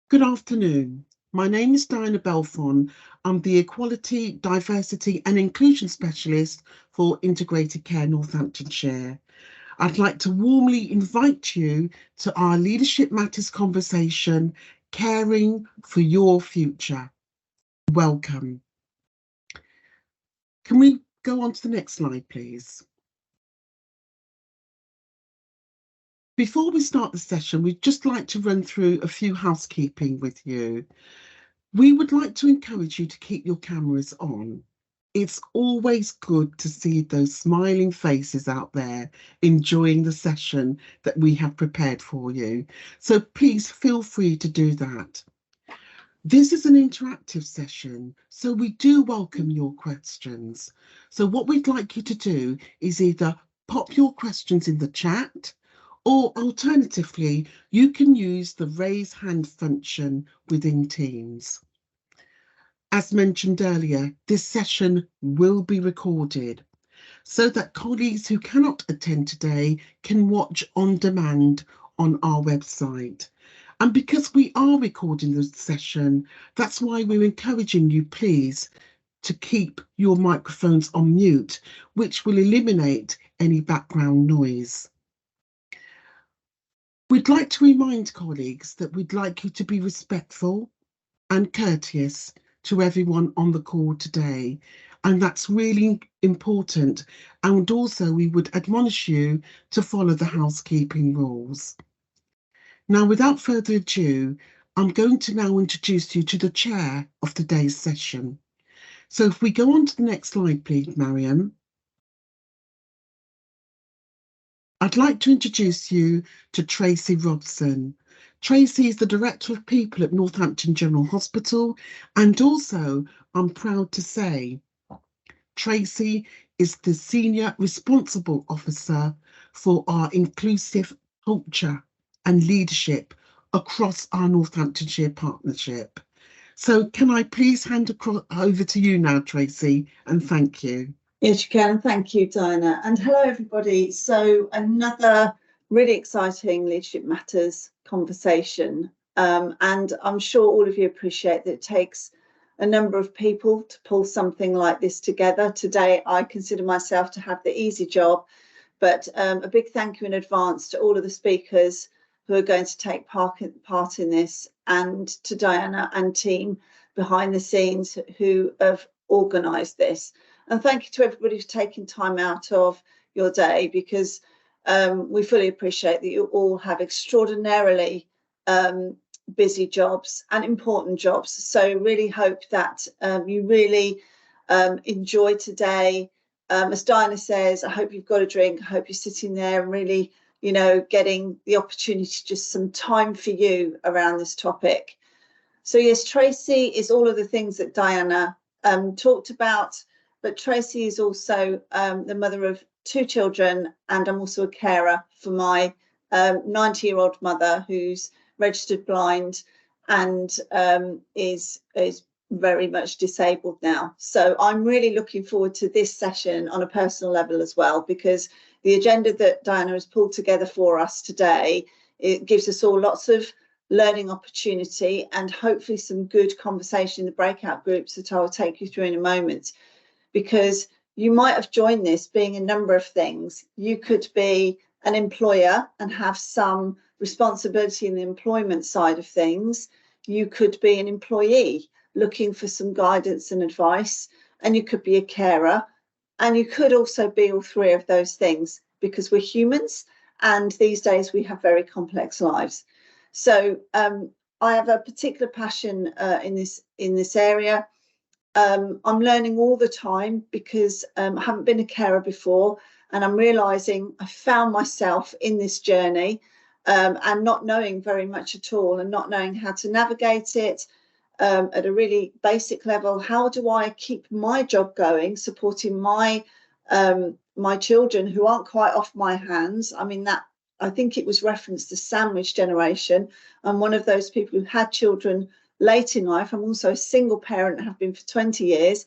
Good afternoon. My name is Diana Belfon. I'm the Equality, Diversity and Inclusion Specialist for Integrated Care Northamptonshire. I'd like to warmly invite you to our Leadership Matters conversation, Caring for Your Future. Welcome. Can we go on to the next slide, please? Before we start the session, we'd just like to run through a few housekeeping with you. We would like to encourage you to keep your cameras on. It's always good to see those smiling faces out there enjoying the session that we have prepared for you. So please feel free to do that. This is an interactive session, so we do welcome your questions. So what we'd like you to do is either pop your questions in the chat, or alternatively, you can use the raise hand function within Teams. As mentioned earlier, this session will be recorded so that colleagues who cannot attend today can watch on demand on our website. And because we are recording the session, that's why we're encouraging you, please, to keep your microphones on mute, which will eliminate any background noise. We'd like to remind colleagues that we'd like you to be respectful and courteous to everyone on the call today, and that's really important. And also we would admonish you to follow the housekeeping rules. Now, without further ado, I'm going to now introduce you to the chair of today's session. So if we go on to the next slide, please, Mariam. I'd like to introduce you to Tracy Robson. Tracy is the Director of People at Northampton General Hospital, and also, I'm proud to say, Tracy is the Senior Responsible Officer for our inclusive culture and leadership across our Northamptonshire partnership. So can I please hand over to you now, Tracy, and thank you. Yes, you can. Thank you, Diana. And hello, everybody. So another really exciting Leadership Matters conversation. And I'm sure all of you appreciate that it takes a number of people to pull something like this together. Today, I consider myself to have the easy job, but a big thank you in advance to all of the speakers who are going to take part in this, and to Diana and team behind the scenes who have organised this. And thank you to everybody for taking time out of your day, because we fully appreciate that you all have extraordinarily busy jobs and important jobs. So really hope that you really enjoy today. As Diana says, I hope you've got a drink. I hope you're sitting there and really, you know, getting the opportunity, just some time for you around this topic. So yes, Tracy is all of the things that Diana talked about. But Tracy is also the mother of 2 children, and I'm also a carer for my 90-year-old mother who's registered blind and is very much disabled now. So I'm really looking forward to this session on a personal level as well, because the agenda that Diana has pulled together for us today, it gives us all lots of learning opportunity and hopefully some good conversation in the breakout groups that I will take you through in a moment. Because you might have joined this being a number of things. You could be an employer and have some responsibility in the employment side of things. You could be an employee looking for some guidance and advice, and you could be a carer, and you could also be all 3 of those things, because we're humans, and these days we have very complex lives. So I have a particular passion in this area. I'm learning all the time, because I haven't been a carer before, and I'm realizing I found myself in this journey and not knowing very much at all, and not knowing how to navigate it at a really basic level. How do I keep my job going, supporting my children who aren't quite off my hands? I mean, that I think it was referenced the sandwich generation. I'm one of those people who had children late in life. I'm also a single parent, have been for 20 years,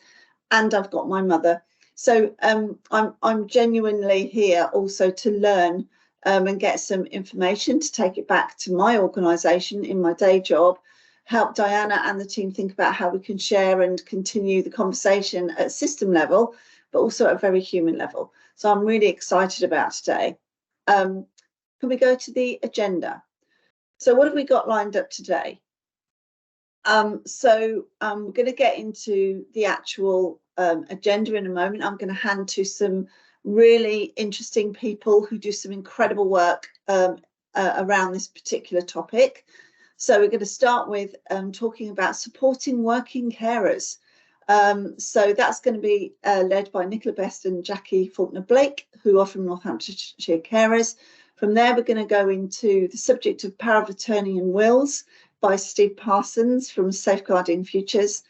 and I've got my mother. So I'm genuinely here also to learn and get some information to take it back to my organisation in my day job, help Diana and the team think about how we can share and continue the conversation at system level, but also at a very human level. So I'm really excited about today. Can we go to the agenda? So what have we got lined up today? We're going to get into the actual agenda in a moment. I'm going to hand to some really interesting people who do some incredible work around this particular topic. So we're going to start with talking about supporting working carers. So that's going to be led by Nicola Best and Jackie Faulkner-Blake, who are from Northamptonshire Carers. From there, we're going to go into the subject of power of attorney and wills by Steve Parsons from Safeguarding Futures.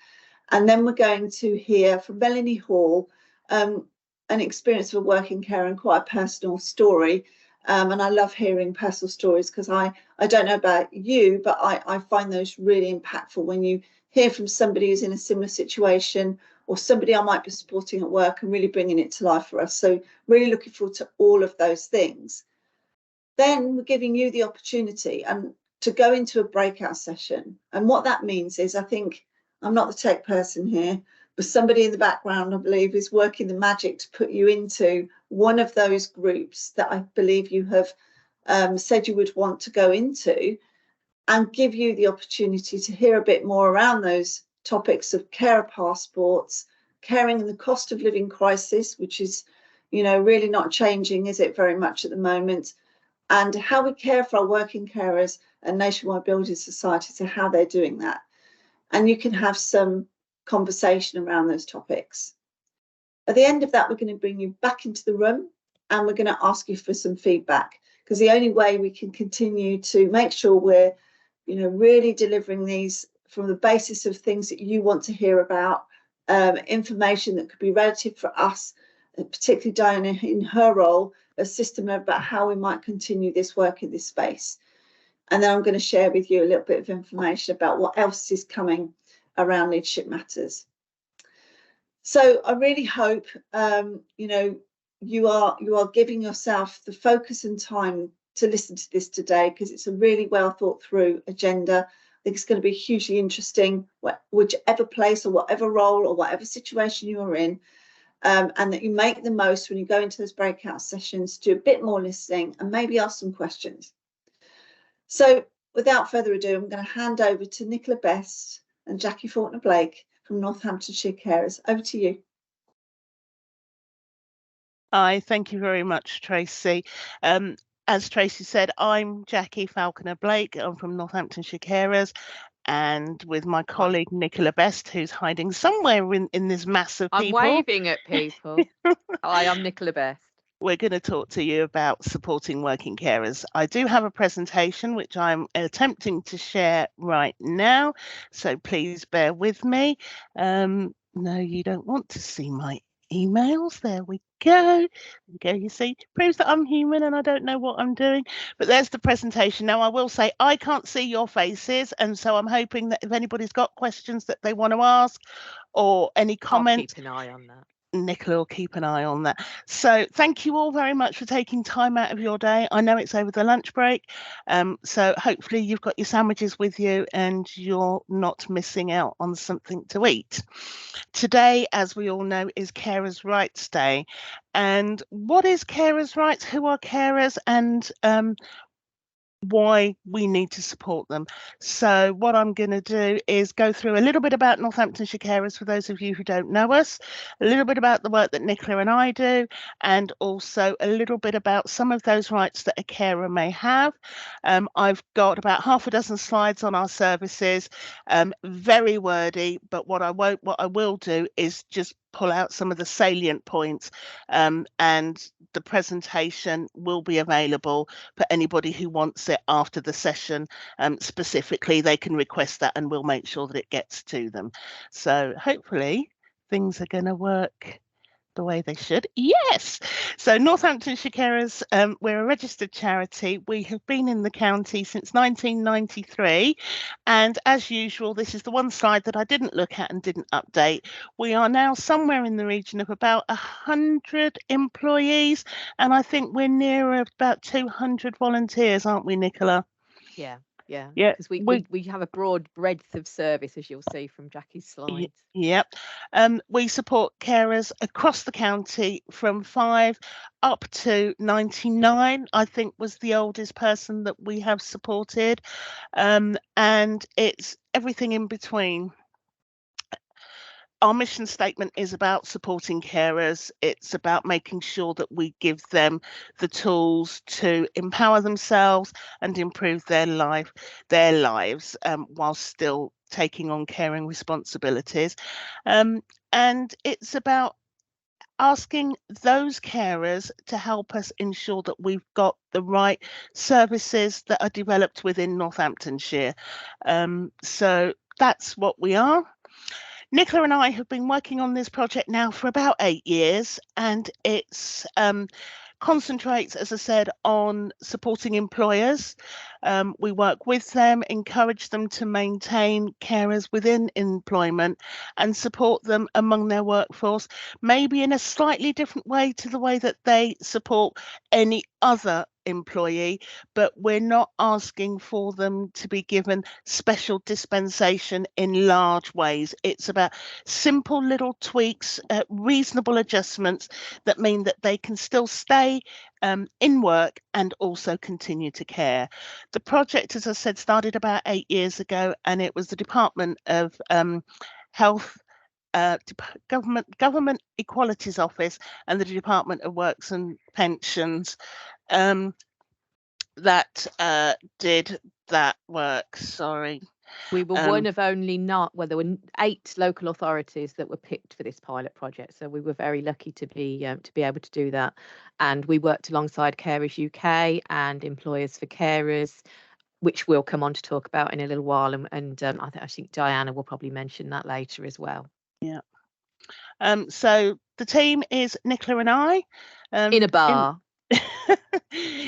And then we're going to hear from Melanie Hall, an experience of a working carer and quite a personal story. And I love hearing personal stories because I don't know about you, but I find those really impactful when you hear from somebody who's in a similar situation or somebody I might be supporting at work and really bringing it to life for us. So really looking forward to all of those things. Then we're giving you the opportunity to go into a breakout session. And what that means is, I think, I'm not the tech person here, but somebody in the background, I believe, is working the magic to put you into one of those groups that I believe you have said you would want to go into, and give you the opportunity to hear a bit more around those topics of carer passports, caring in the cost of living crisis, which is, really not changing, is it, very much at the moment, and how we care for our working carers and nationwide building society, so how they're doing that. And you can have some conversation around those topics. At the end of that, we're going to bring you back into the room and we're going to ask you for some feedback, because the only way we can continue to make sure we're, really delivering these from the basis of things that you want to hear about, information that could be relative for us, particularly Diana in her role as system about how we might continue this work in this space. And then I'm going to share with you a little bit of information about what else is coming around Leadership Matters. So I really hope, you are giving yourself the focus and time to listen to this today, because it's a really well thought through agenda. I think it's going to be hugely interesting, whichever place or whatever role or whatever situation you are in, and that you make the most when you go into those breakout sessions, do a bit more listening and maybe ask some questions. So without further ado, I'm going to hand over to Nicola Best and Jackie Faulkner-Blake from Northamptonshire Carers. Over to you. Hi, thank you very much, Tracy. As Tracy said, I'm Jackie Faulkner-Blake. I'm from Northamptonshire Carers, and with my colleague Nicola Best, who's hiding somewhere in this mass of people. I'm waving at people. Hi, I'm Nicola Best. We're going to talk to you about supporting working carers. I do have a presentation which I'm attempting to share right now, so please bear with me. No, you don't want to see my emails. There we go. You see, proves that I'm human and I don't know what I'm doing. But there's the presentation. Now, I will say I can't see your faces, and so I'm hoping that if anybody's got questions that they want to ask or any comments, I'll keep an eye on that. Nicola will keep an eye on that. So thank you all very much for taking time out of your day. I know it's over the lunch break, so hopefully you've got your sandwiches with you and you're not missing out on something to eat. Today, as we all know, is Carers' Rights Day. And what is carers' rights? Who are carers? And why we need to support them. So what I'm going to do is go through a little bit about Northamptonshire Carers for those of you who don't know us, a little bit about the work that Nicola and I do, and also a little bit about some of those rights that a carer may have. I've got about half a dozen slides on our services, very wordy, but what I will do is just pull out some of the salient points, and the presentation will be available for anybody who wants it after the session. Specifically, they can request that and we'll make sure that it gets to them. So hopefully things are going to work the way they should. Yes. So Northamptonshire Carers, we're a registered charity. We have been in the county since 1993, and as usual, this is the one slide that I didn't look at and didn't update. We are now somewhere in the region of about 100 employees, and I think we're near about 200 volunteers, aren't we, Nicola? Yeah, Yeah, Yeah, because we have a broad breadth of service, as you'll see from Jackie's slides. Yep. We support carers across the county from 5 up to 99, I think was the oldest person that we have supported. And it's everything in between. Our mission statement is about supporting carers. It's about making sure that we give them the tools to empower themselves and improve their lives, while still taking on caring responsibilities. And it's about asking those carers to help us ensure that we've got the right services that are developed within Northamptonshire. So that's what we are. Nicola and I have been working on this project now for about 8 years, and it's concentrates, as I said, on supporting employers. We work with them, encourage them to maintain carers within employment and support them among their workforce, maybe in a slightly different way to the way that they support any other employee, but we're not asking for them to be given special dispensation in large ways. It's about simple little tweaks, reasonable adjustments that mean that they can still stay in work and also continue to care. The project, as I said, started about 8 years ago, and it was the Department of Health, Government Equalities Office and the Department of Works and Pensions that did that work. Sorry. We were one of only there were 8 local authorities that were picked for this pilot project, so we were very lucky to be able to do that. And we worked alongside Carers UK and Employers for Carers, which we'll come on to talk about in a little while. And I think Diana will probably mention that later as well. Yeah. So the team is Nicola and I in a bar.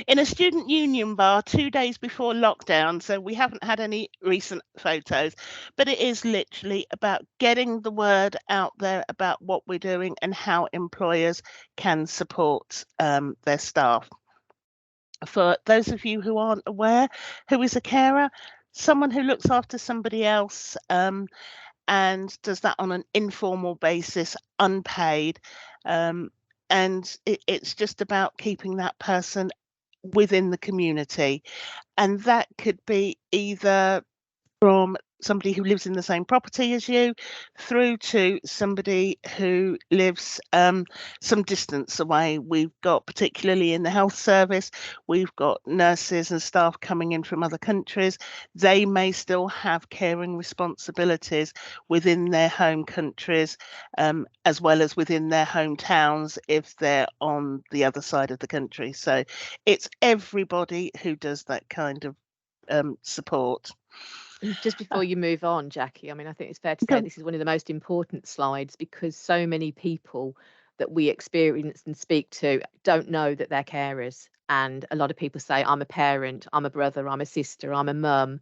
In a student union bar 2 days before lockdown, so we haven't had any recent photos, but it is literally about getting the word out there about what we're doing and how employers can support their staff. For those of you who aren't aware, who is a carer? Someone who looks after somebody else and does that on an informal basis, unpaid. And it's just about keeping that person within the community. And that could be either from somebody who lives in the same property as you through to somebody who lives some distance away. We've got, particularly in the health service, we've got nurses and staff coming in from other countries. They may still have caring responsibilities within their home countries, as well as within their hometowns if they're on the other side of the country. So it's everybody who does that kind of support. Just before you move on, Jackie, I mean, I think it's fair to say this is one of the most important slides, because so many people that we experience and speak to don't know that they're carers. And a lot of people say, I'm a parent, I'm a brother, I'm a sister, I'm a mum.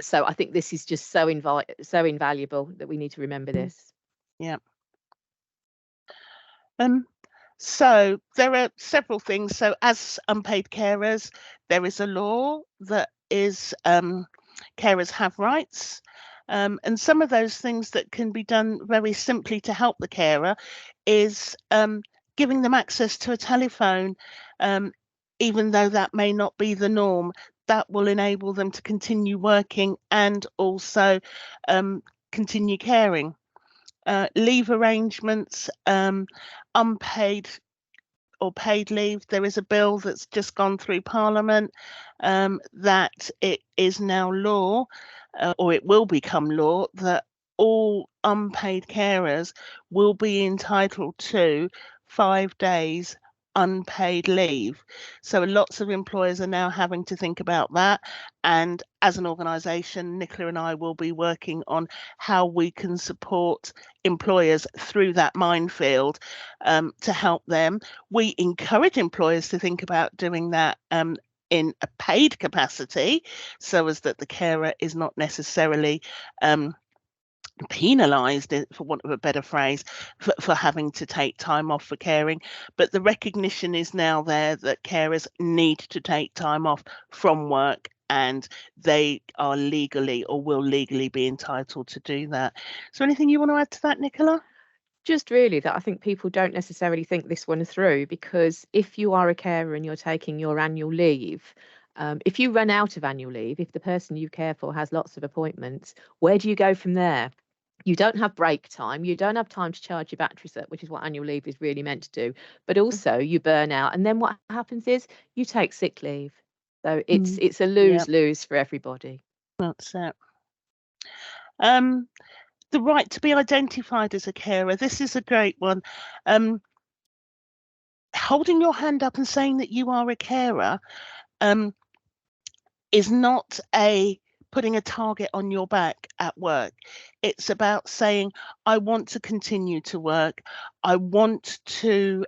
So I think this is just so invaluable that we need to remember this. Yeah. So there are several things. So as unpaid carers, there is a law that is carers have rights, and some of those things that can be done very simply to help the carer is giving them access to a telephone, even though that may not be the norm. That will enable them to continue working and also continue caring. Leave arrangements, unpaid or paid leave. There is a bill that's just gone through Parliament that it is now law, or it will become law, that all unpaid carers will be entitled to 5 days unpaid leave. So lots of employers are now having to think about that. And as an organisation, Nicola and I will be working on how we can support employers through that minefield to help them. We encourage employers to think about doing that in a paid capacity, so as that the carer is not necessarily penalised, for want of a better phrase, for having to take time off for caring. But the recognition is now there that carers need to take time off from work and they are legally or will legally be entitled to do that. Is there anything you want to add to that, Nicola? Just really that I think people don't necessarily think this one through, because if you are a carer and you're taking your annual leave, if you run out of annual leave, if the person you care for has lots of appointments, where do you go from there? You don't have break time. You don't have time to charge your batteries up, which is what annual leave is really meant to do. But also you burn out. And then what happens is you take sick leave. So it's a lose-lose for everybody. That's it. The right to be identified as a carer. This is a great one. Holding your hand up and saying that you are a carer is not putting a target on your back at work. It's about saying, I want to continue to work. I want to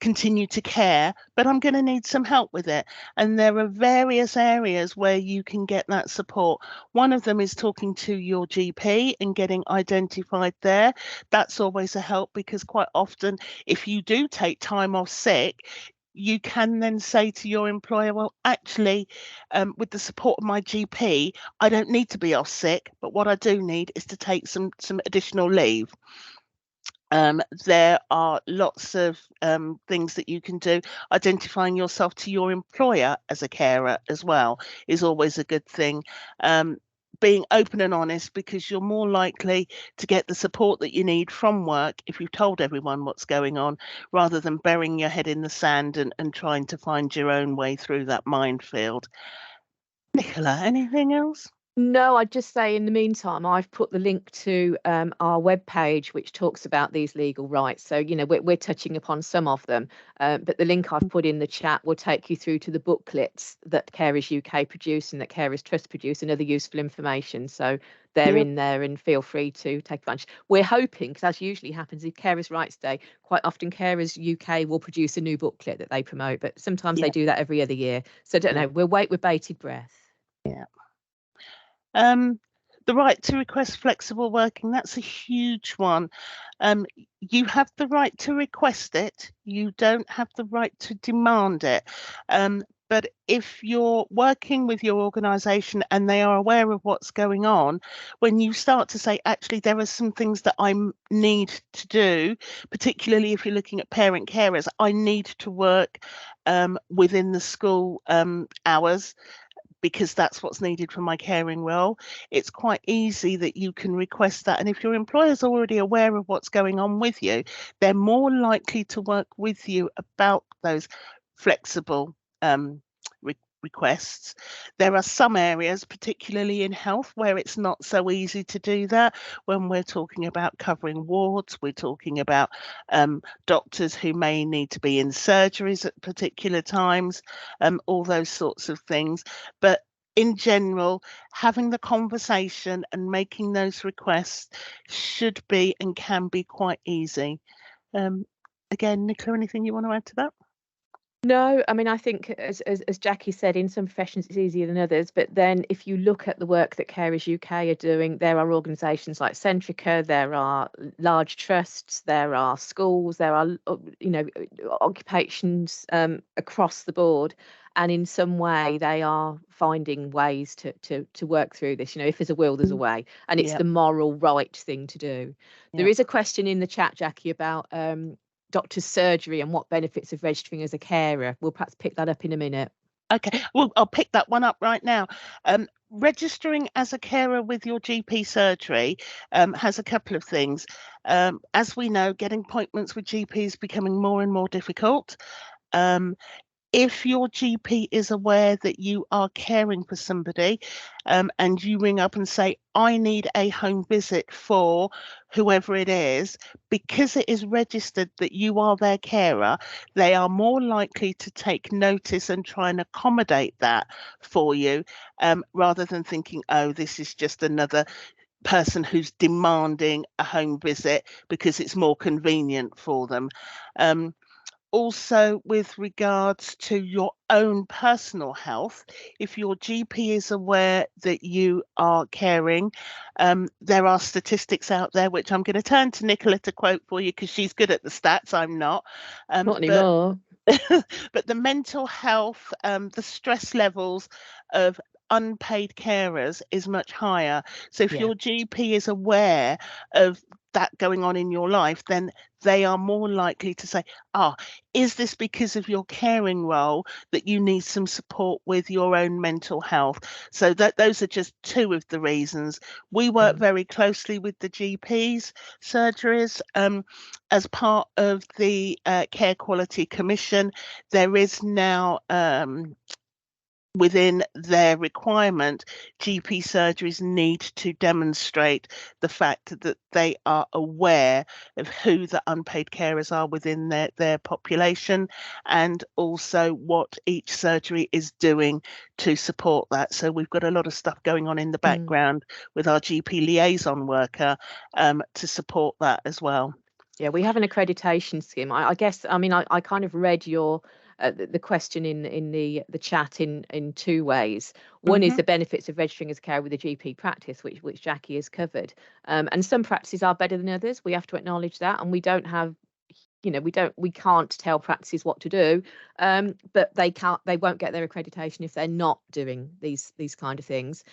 continue to care, but I'm going to need some help with it. And there are various areas where you can get that support. One of them is talking to your GP and getting identified there. That's always a help, because quite often if you do take time off sick, you can then say to your employer, well, actually, with the support of my GP, I don't need to be off sick, but what I do need is to take some additional leave. There are lots of things that you can do. Identifying yourself to your employer as a carer as well is always a good thing. Being open and honest, because you're more likely to get the support that you need from work if you've told everyone what's going on, rather than burying your head in the sand and trying to find your own way through that minefield. Nicola, anything else? No, I'd just say in the meantime, I've put the link to our webpage, which talks about these legal rights. So, you know, we're touching upon some of them, but the link I've put in the chat will take you through to the booklets that Carers UK produce and that Carers Trust produce, and other useful information. So they're in there, and feel free to take advantage. We're hoping, because as usually happens with Carers Rights Day, quite often Carers UK will produce a new booklet that they promote, but sometimes they do that every other year. So I don't know, we'll wait with bated breath. Yeah. The right to request flexible working, that's a huge one. You have the right to request it. You don't have the right to demand it. But if you're working with your organisation and they are aware of what's going on, when you start to say, actually, there are some things that I need to do, particularly if you're looking at parent carers, I need to work within the school hours, because that's what's needed for my caring role. It's quite easy that you can request that. And if your employer's already aware of what's going on with you, they're more likely to work with you about those flexible requests. There are some areas, particularly in health, where it's not so easy to do that. When we're talking about covering wards, we're talking about doctors who may need to be in surgeries at particular times, all those sorts of things. But in general, having the conversation and making those requests should be and can be quite easy. Again, Nicola, anything you want to add to that? No, I mean, I think as Jackie said, in some professions it's easier than others. But then if you look at the work that Carers UK are doing, there are organisations like Centrica, there are large trusts, there are schools, there are, you know, occupations across the board. And in some way they are finding ways to work through this. You know, if there's a will, there's a way. And it's the moral right thing to do. There is a question in the chat, Jackie, about doctor's surgery and what benefits of registering as a carer. We'll perhaps pick that up in a minute. Okay, well, I'll pick that one up right now. Registering as a carer with your GP surgery has a couple of things. As we know, getting appointments with GPs is becoming more and more difficult. If your GP is aware that you are caring for somebody and you ring up and say, I need a home visit for whoever it is, because it is registered that you are their carer, they are more likely to take notice and try and accommodate that for you, rather than thinking, oh, this is just another person who's demanding a home visit because it's more convenient for them. Also, with regards to your own personal health, if your GP is aware that you are caring, there are statistics out there, which I'm going to turn to Nicola to quote for you, because she's good at the stats, I'm not. Not anymore. but the mental health, the stress levels of unpaid carers is much higher. So if Yeah. your GP is aware of that going on in your life, then they are more likely to say, is this because of your caring role that you need some support with your own mental health? So those are just two of the reasons. We work very closely with the GPs, surgeries. As part of the Care Quality Commission, there is now within their requirement, GP surgeries need to demonstrate the fact that they are aware of who the unpaid carers are within their population, and also what each surgery is doing to support that. So we've got a lot of stuff going on in the background with our GP liaison worker to support that as well. Yeah, we have an accreditation scheme. I guess, I mean, I kind of read your the question in the chat in two ways. One is the benefits of registering as a carer with a GP practice, which Jackie has covered. And some practices are better than others. We have to acknowledge that, and we don't have, we can't tell practices what to do. But they won't get their accreditation if they're not doing these kind of things.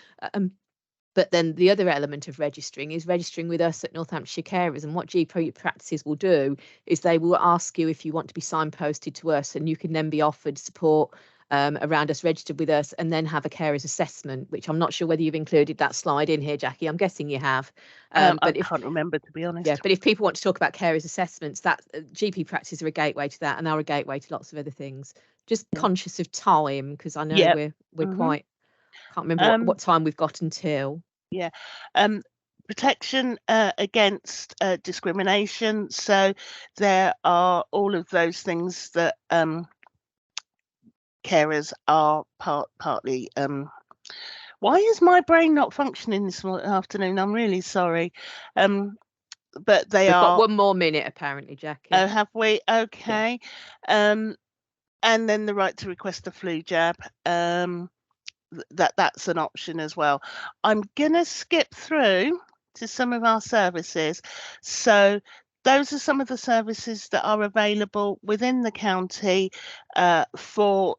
But then the other element of registering is registering with us at Northamptonshire Carers. And what GP practices will do is they will ask you if you want to be signposted to us, and you can then be offered support around us, registered with us, and then have a carers assessment, which I'm not sure whether you've included that slide in here, Jackie. I'm guessing you have. But I can't remember, to be honest. Yeah, but if people want to talk about carers assessments, that GP practices are a gateway to that, and are a gateway to lots of other things. Just conscious of time, because I know we're quite, can't remember what time we've got until. Yeah. Protection against discrimination. So there are all of those things that carers are partly. Why is my brain not functioning this afternoon? I'm really sorry. But we've got 1 more minute apparently, Jackie. Oh, have we? Okay. Yeah. And then the right to request a flu jab. That's an option as well. I'm gonna skip through to some of our services. So those are some of the services that are available within the county for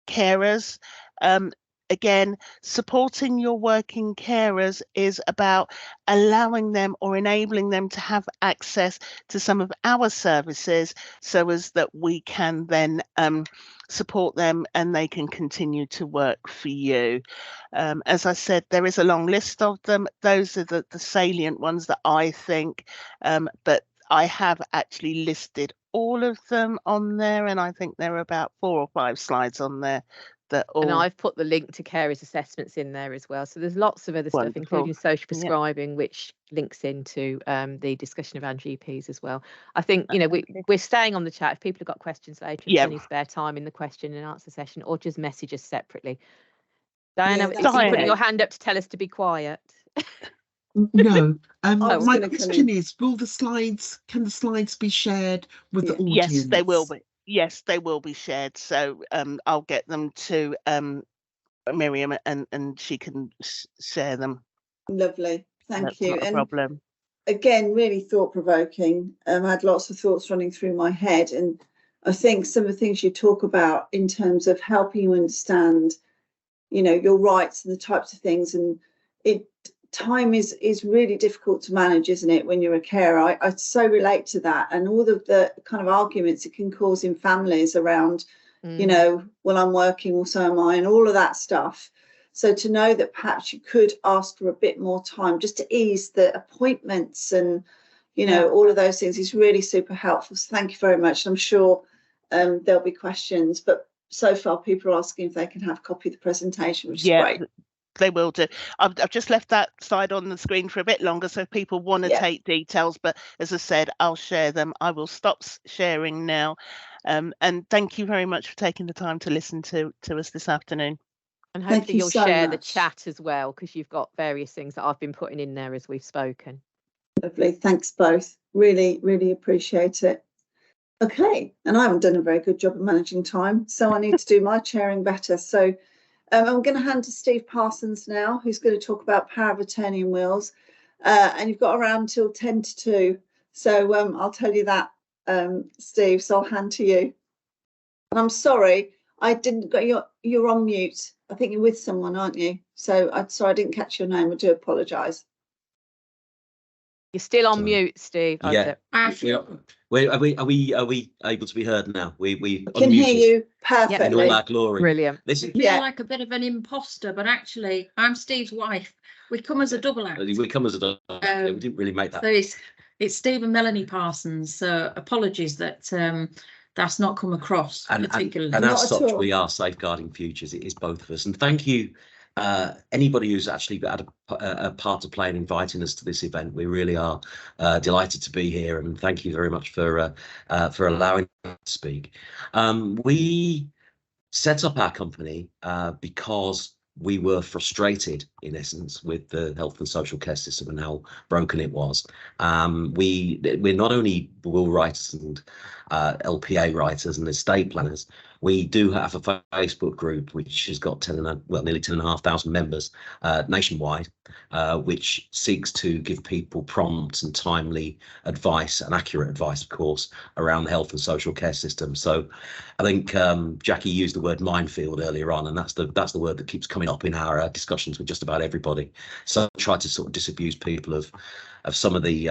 carers. Again, supporting your working carers is about allowing them or enabling them to have access to some of our services, so as that we can then support them and they can continue to work for you. As I said, there is a long list of them. Those are the salient ones that I think, but I have actually listed all of them on there, and I think there are about 4 or 5 slides on there. And I've put the link to carers assessments in there as well. So there's lots of other stuff, including social prescribing, which links into the discussion around GPs as well. I think, we're staying on the chat. If people have got questions later, if any spare time in the question and answer session, or just message us separately. Diana, are you putting your hand up to tell us to be quiet? No. My question is, can the slides be shared with the audience? Yes, they will be. Yes, they will be shared. So I'll get them to Miriam, and she can share them. Lovely. Thank you. Not a problem. Again, really thought-provoking. I had lots of thoughts running through my head, and I think some of the things you talk about in terms of helping you understand, your rights and the types of things, and time is really difficult to manage, isn't it, when you're a carer? I so relate to that, and all of the kind of arguments it can cause in families around, well, I'm working, well, so am I, and all of that stuff. So to know that perhaps you could ask for a bit more time just to ease the appointments and, all of those things is really super helpful. So thank you very much. I'm sure there'll be questions, but so far people are asking if they can have a copy of the presentation, which is great. They will do. I've just left that slide on the screen for a bit longer, so if people want to take details, but as I said, I'll share them. I will stop sharing now. And thank you very much for taking the time to listen to us this afternoon. And hopefully you'll share the chat as well, because you've got various things that I've been putting in there as we've spoken. Lovely. Thanks both. Really, really appreciate it. Okay. And I haven't done a very good job of managing time, so I need to do my chairing better. So I'm going to hand to Steve Parsons now, who's going to talk about power of attorney and wills. And you've got around till 10 to 2. So I'll tell you that, Steve, so I'll hand to you. And I'm sorry, I didn't go. You're on mute. I think you're with someone, aren't you? So sorry, I didn't catch your name. I do apologise. You're still on Sorry. mute, Steve. Yeah. Are we able to be heard now? We I can hear you perfectly. in all that glory. Brilliant. This is I feel like a bit of an imposter, but actually I'm Steve's wife. We come as a double act. we come as a we didn't really make that. So it's Steve and Melanie Parsons. So apologies that that's not come across particularly. And Not as at such, all. we are safeguarding futures. It is both of us. And thank you, anybody who's actually had a part to play in inviting us to this event. We really are delighted to be here, and thank you very much for allowing us to speak. We set up our company because we were frustrated, in essence, with the health and social care system and how broken it was. We're not only will writers and LPA writers and estate planners. We do have a Facebook group which has got nearly 10,500 members nationwide, which seeks to give people prompt and timely advice and accurate advice, of course, around the health and social care system. So I think Jackie used the word minefield earlier on, and that's the word that keeps coming up in our discussions with just about everybody. So try to sort of disabuse people of some of the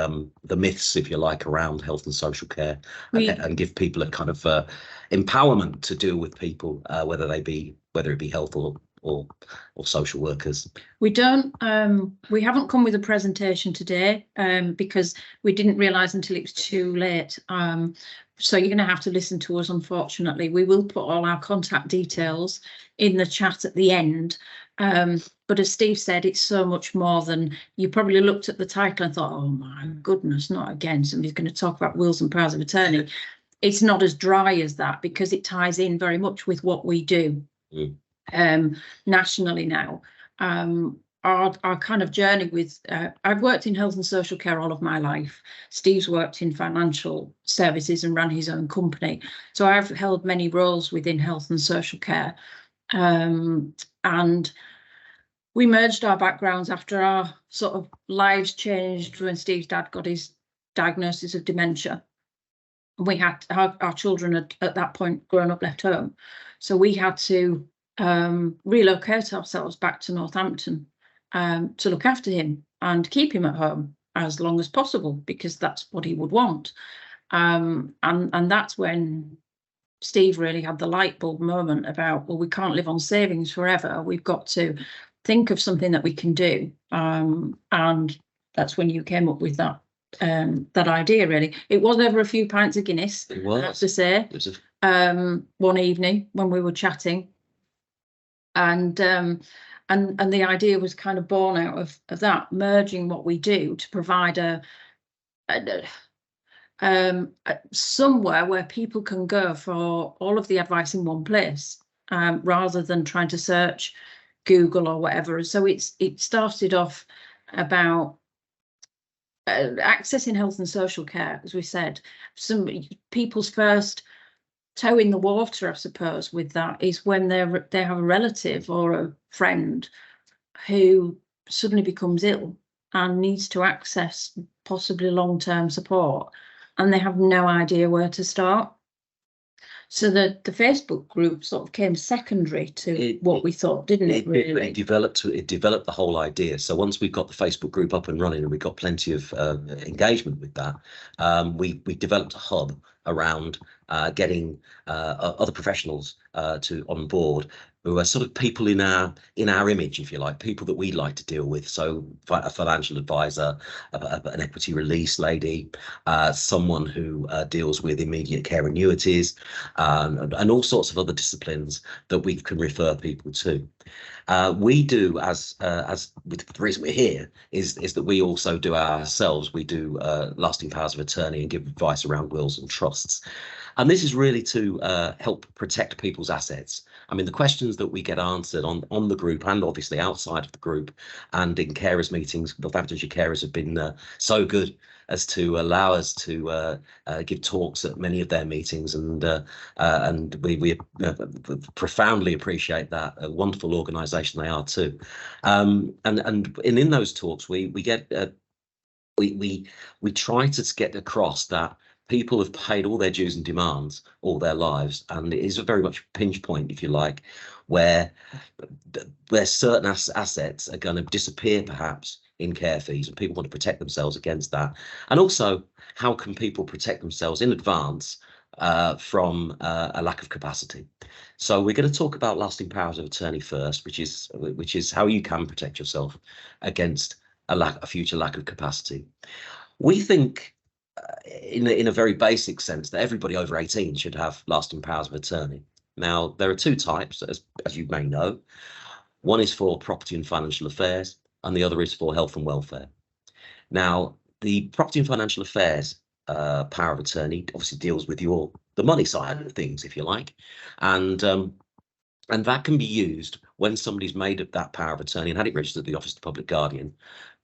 myths, if you like, around health and social care, and give people a kind of empowerment to deal with people, whether it be health or social workers. We haven't come with a presentation today because we didn't realise until it was too late. So you're going to have to listen to us, unfortunately. We will put all our contact details in the chat at the end. But as Steve said, it's so much more than, you probably looked at the title and thought, oh my goodness, not again. Somebody's going to talk about wills and powers of attorney. It's not as dry as that, because it ties in very much with what we do nationally now. Our kind of journey with, I've worked in health and social care all of my life. Steve's worked in financial services and ran his own company. So I've held many roles within health and social care. And we merged our backgrounds after our sort of lives changed when Steve's dad got his diagnosis of dementia. We had our children had at that point grown up, left home. So we had to relocate ourselves back to Northampton to look after him and keep him at home as long as possible, because that's what he would want. And that's when Steve really had the light bulb moment about, well, we can't live on savings forever. We've got to think of something that we can do. And that's when you came up with that idea, really. It was over a few pints of Guinness, It was. I have to say. It was One evening when we were chatting, and the idea was kind of born out of that, merging what we do to provide somewhere where people can go for all of the advice in one place, rather than trying to search Google or whatever. So it started off about accessing health and social care, as we said. Some people's first toe in the water, I suppose, with that is when they have a relative or a friend who suddenly becomes ill and needs to access possibly long-term support, and they have no idea where to start. So the Facebook group sort of came secondary to what we thought, didn't it? Really, it developed the whole idea. So once we've got the Facebook group up and running, and we got plenty of engagement with that, we developed a hub around getting other professionals on board, who are sort of people in our image, if you like, people that we like to deal with. So a financial advisor, an equity release lady, someone who deals with immediate care annuities, and all sorts of other disciplines that we can refer people to. We do, as with the reason we're here is that we also do ourselves. We do lasting powers of attorney and give advice around wills and trusts. And this is really to help protect people's assets. I mean, the questions that we get answered on the group, and obviously outside of the group and in carers meetings, Northamptonshire Carers have been so good as to allow us to give talks at many of their meetings, and we profoundly appreciate that. A wonderful organisation they are too. And in those talks we try to get across that people have paid all their dues and demands all their lives, and it is a very much a pinch point, if you like, where certain assets are going to disappear perhaps in care fees, and people want to protect themselves against that. And also, how can people protect themselves in advance from a lack of capacity? So we're going to talk about lasting powers of attorney first, which is how you can protect yourself against a future lack of capacity. We think, in a very basic sense, that everybody over 18 should have lasting powers of attorney. Now, there are two types, as you may know. One is for property and financial affairs, and the other is for health and welfare. Now, the property and financial affairs power of attorney obviously deals with the money side of things, if you like, and that can be used when somebody's made that power of attorney and had it registered at the Office of the Public Guardian.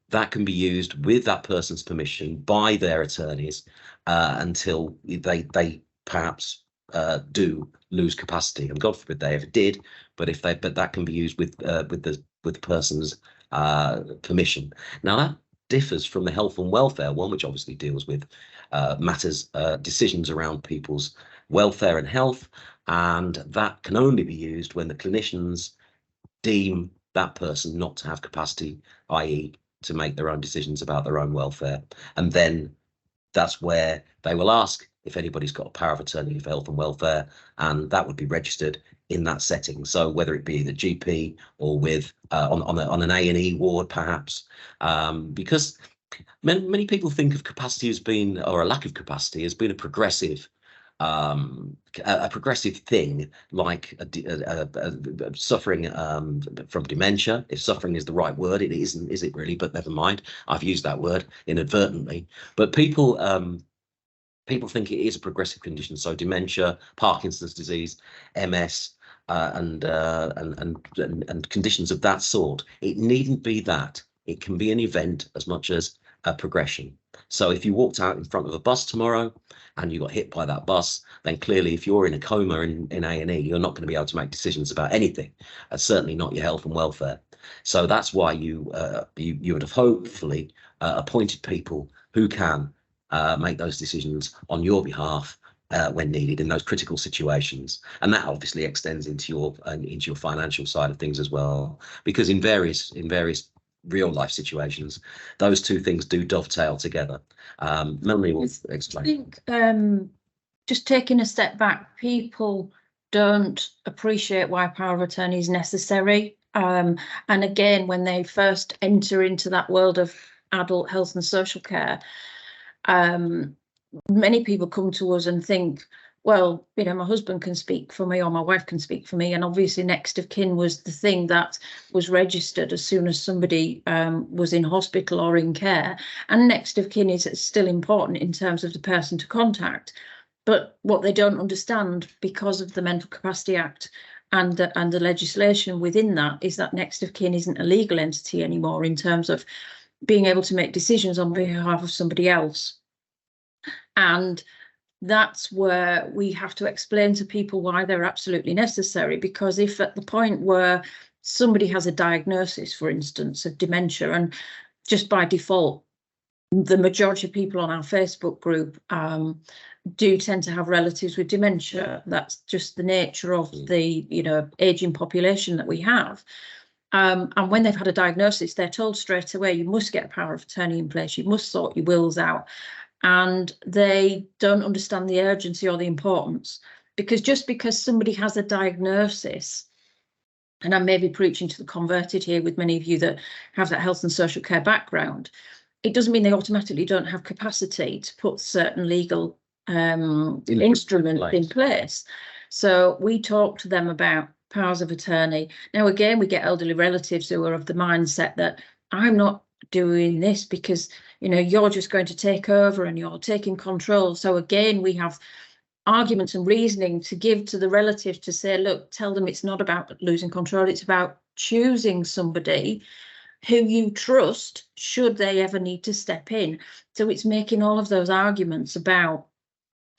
That can be used with that person's permission by their attorneys until they perhaps do lose capacity, and God forbid they ever did. But that can be used with the person's permission. Now that differs from the health and welfare one, which obviously deals with decisions around people's welfare and health, and that can only be used when the clinicians deem that person not to have capacity, i.e. to make their own decisions about their own welfare. And then that's where they will ask if anybody's got a power of attorney for health and welfare, and that would be registered in that setting. So whether it be the GP or with on an A&E ward, perhaps, because many people think of capacity as being, or a lack of capacity as being a progressive thing, like suffering from dementia. If suffering is the right word, it isn't, is it really? But never mind, I've used that word inadvertently. But people think it is a progressive condition. So dementia, Parkinson's disease, MS, and conditions of that sort. It needn't be that. It can be an event as much as a progression. So if you walked out in front of a bus tomorrow and you got hit by that bus, then clearly if you're in a coma in A&E, you're not going to be able to make decisions about anything, certainly not your health and welfare. So that's why you would have hopefully appointed people who can make those decisions on your behalf when needed in those critical situations. And that obviously extends into your financial side of things as well, because in various real life situations, those two things do dovetail together. Melanie will explain. I think just taking a step back, people don't appreciate why power of attorney is necessary. And again, when they first enter into that world of adult health and social care, many people come to us and think, well, you know, my husband can speak for me or my wife can speak for me. And obviously next of kin was the thing that was registered as soon as somebody was in hospital or in care. And next of kin is still important in terms of the person to contact. But what they don't understand, because of the Mental Capacity Act and the legislation within that, is that next of kin isn't a legal entity anymore in terms of being able to make decisions on behalf of somebody else. And that's where we have to explain to people why they're absolutely necessary, because if at the point where somebody has a diagnosis, for instance, of dementia, and just by default, the majority of people on our Facebook group do tend to have relatives with dementia. That's just the nature of the, you know, aging population that we have. And when they've had a diagnosis, they're told straight away, you must get a power of attorney in place, you must sort your wills out. And they don't understand the urgency or the importance, because just because somebody has a diagnosis, and I may be preaching to the converted here with many of you that have that health and social care background, it doesn't mean they automatically don't have capacity to put certain legal instruments in place. So we talk to them about powers of attorney. Now, again, we get elderly relatives who are of the mindset that I'm not doing this because, you know, you're just going to take over and you're taking control. So again, we have arguments and reasoning to give to the relative to say, look, tell them it's not about losing control, it's about choosing somebody who you trust should they ever need to step in. So it's making all of those arguments about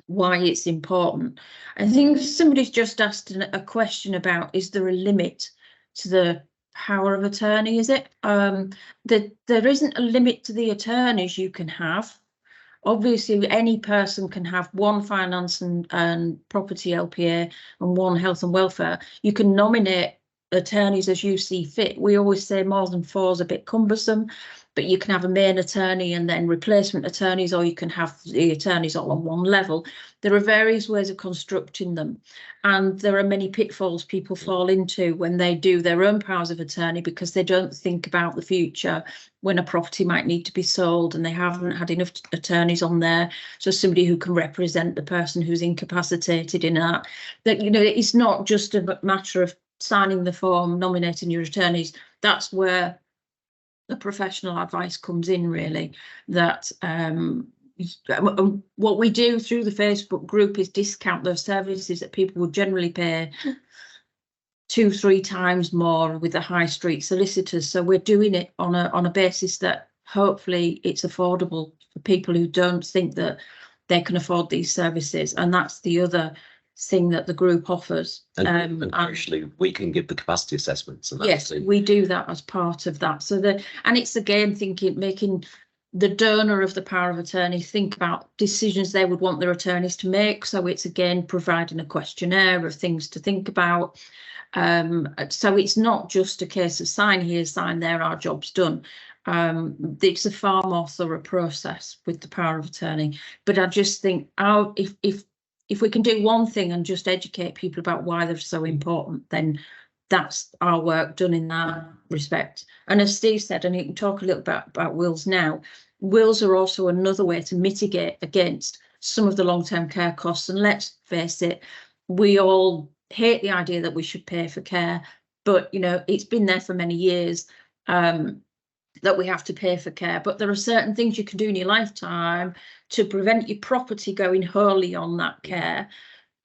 why it's important. I think somebody's just asked a question about, is there a limit to the power of attorney? Is it that there isn't a limit to the attorneys you can have? Obviously, any person can have one finance and property LPA and one health and welfare. You can nominate attorneys as you see fit. We always say more than 4 is a bit cumbersome, but you can have a main attorney and then replacement attorneys, or you can have the attorneys all on one level. There are various ways of constructing them, and there are many pitfalls people fall into when they do their own powers of attorney, because they don't think about the future when a property might need to be sold and they haven't had enough attorneys on there. So somebody who can represent the person who's incapacitated in that, you know, it's not just a matter of signing the form, nominating your attorneys. That's where the professional advice comes in, really. That what we do through the Facebook group is discount those services that people would generally pay 2-3 times more with the high street solicitors. So we're doing it on a basis that hopefully it's affordable for people who don't think that they can afford these services. And that's the other thing that the group offers. And crucially, we can give the capacity assessments. And yes, we do that as part of that. So and it's again making the donor of the power of attorney think about decisions they would want their attorneys to make. So it's again providing a questionnaire of things to think about. So it's not just a case of sign here, sign there, our job's done. It's a far more thorough process with the power of attorney. But I just think if we can do one thing and just educate people about why they're so important, then that's our work done in that respect. And as Steve said, and you can talk a little bit about wills now, wills are also another way to mitigate against some of the long-term care costs. And let's face it, we all hate the idea that we should pay for care, but you know, it's been there for many years that we have to pay for care. But there are certain things you can do in your lifetime to prevent your property going wholly on that care.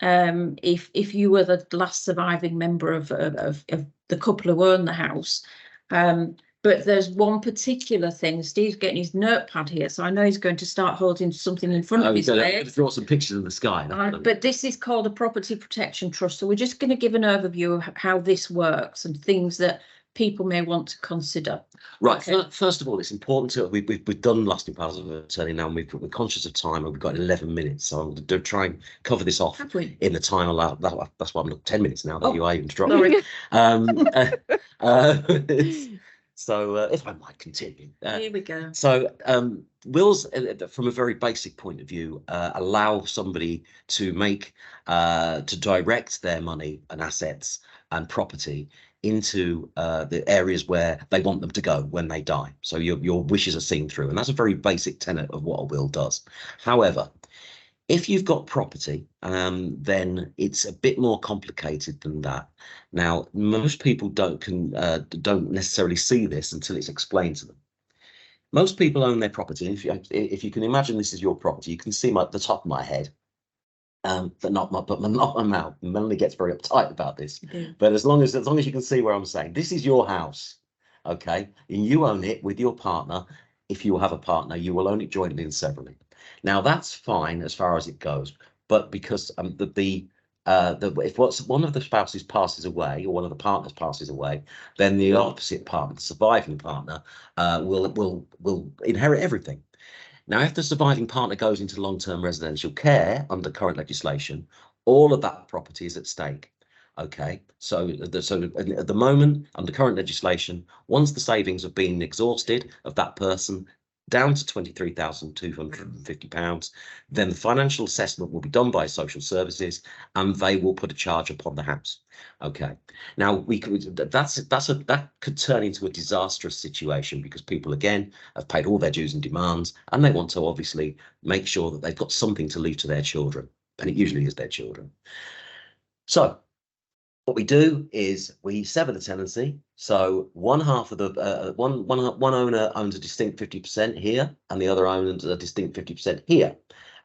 If you were the last surviving member of the couple who own the house. But there's one particular thing. Steve's getting his notepad here, so I know he's going to start holding something in front of his face. Draw some pictures in the sky. But this is called a property protection trust. So we're just going to give an overview of how this works and things that people may want to consider. Right. Okay. First of all, it's important to we've done lasting powers of attorney now, and we're conscious of time, and we've got 11 minutes, so I'm going to try and cover this off in the time allowed. That's why I'm looking 10 minutes now that you are interrupting. So if I might continue. Here we go. So wills, from a very basic point of view, allow somebody to make to direct their money and assets and property into the areas where they want them to go when they die. So your wishes are seen through, and that's a very basic tenet of what a will does. However, if you've got property, then it's a bit more complicated than that. Now, most people don't necessarily see this until it's explained to them. Most people own their property. If you can imagine this is your property, you can see the top of my head. But not my mouth. Melanie gets very uptight about this. But as long as you can see where I'm saying, this is your house, okay, and you own it with your partner. If you have a partner, you will own it jointly and severally. Now that's fine as far as it goes, but because if one of the spouses passes away or one of the partners passes away, then the opposite partner, the surviving partner, will inherit everything. Now, if the surviving partner goes into long-term residential care under current legislation, all of that property is at stake. Okay, so at the moment, under current legislation, once the savings have been exhausted of that person down to £23,250, then the financial assessment will be done by social services, and they will put a charge upon the house. Okay, now that could turn into a disastrous situation, because people again have paid all their dues and demands, and they want to obviously make sure that they've got something to leave to their children, and it usually is their children. So what we do is we sever the tenancy. So one half of the one owner owns a distinct 50% here, and the other owns a distinct 50% here,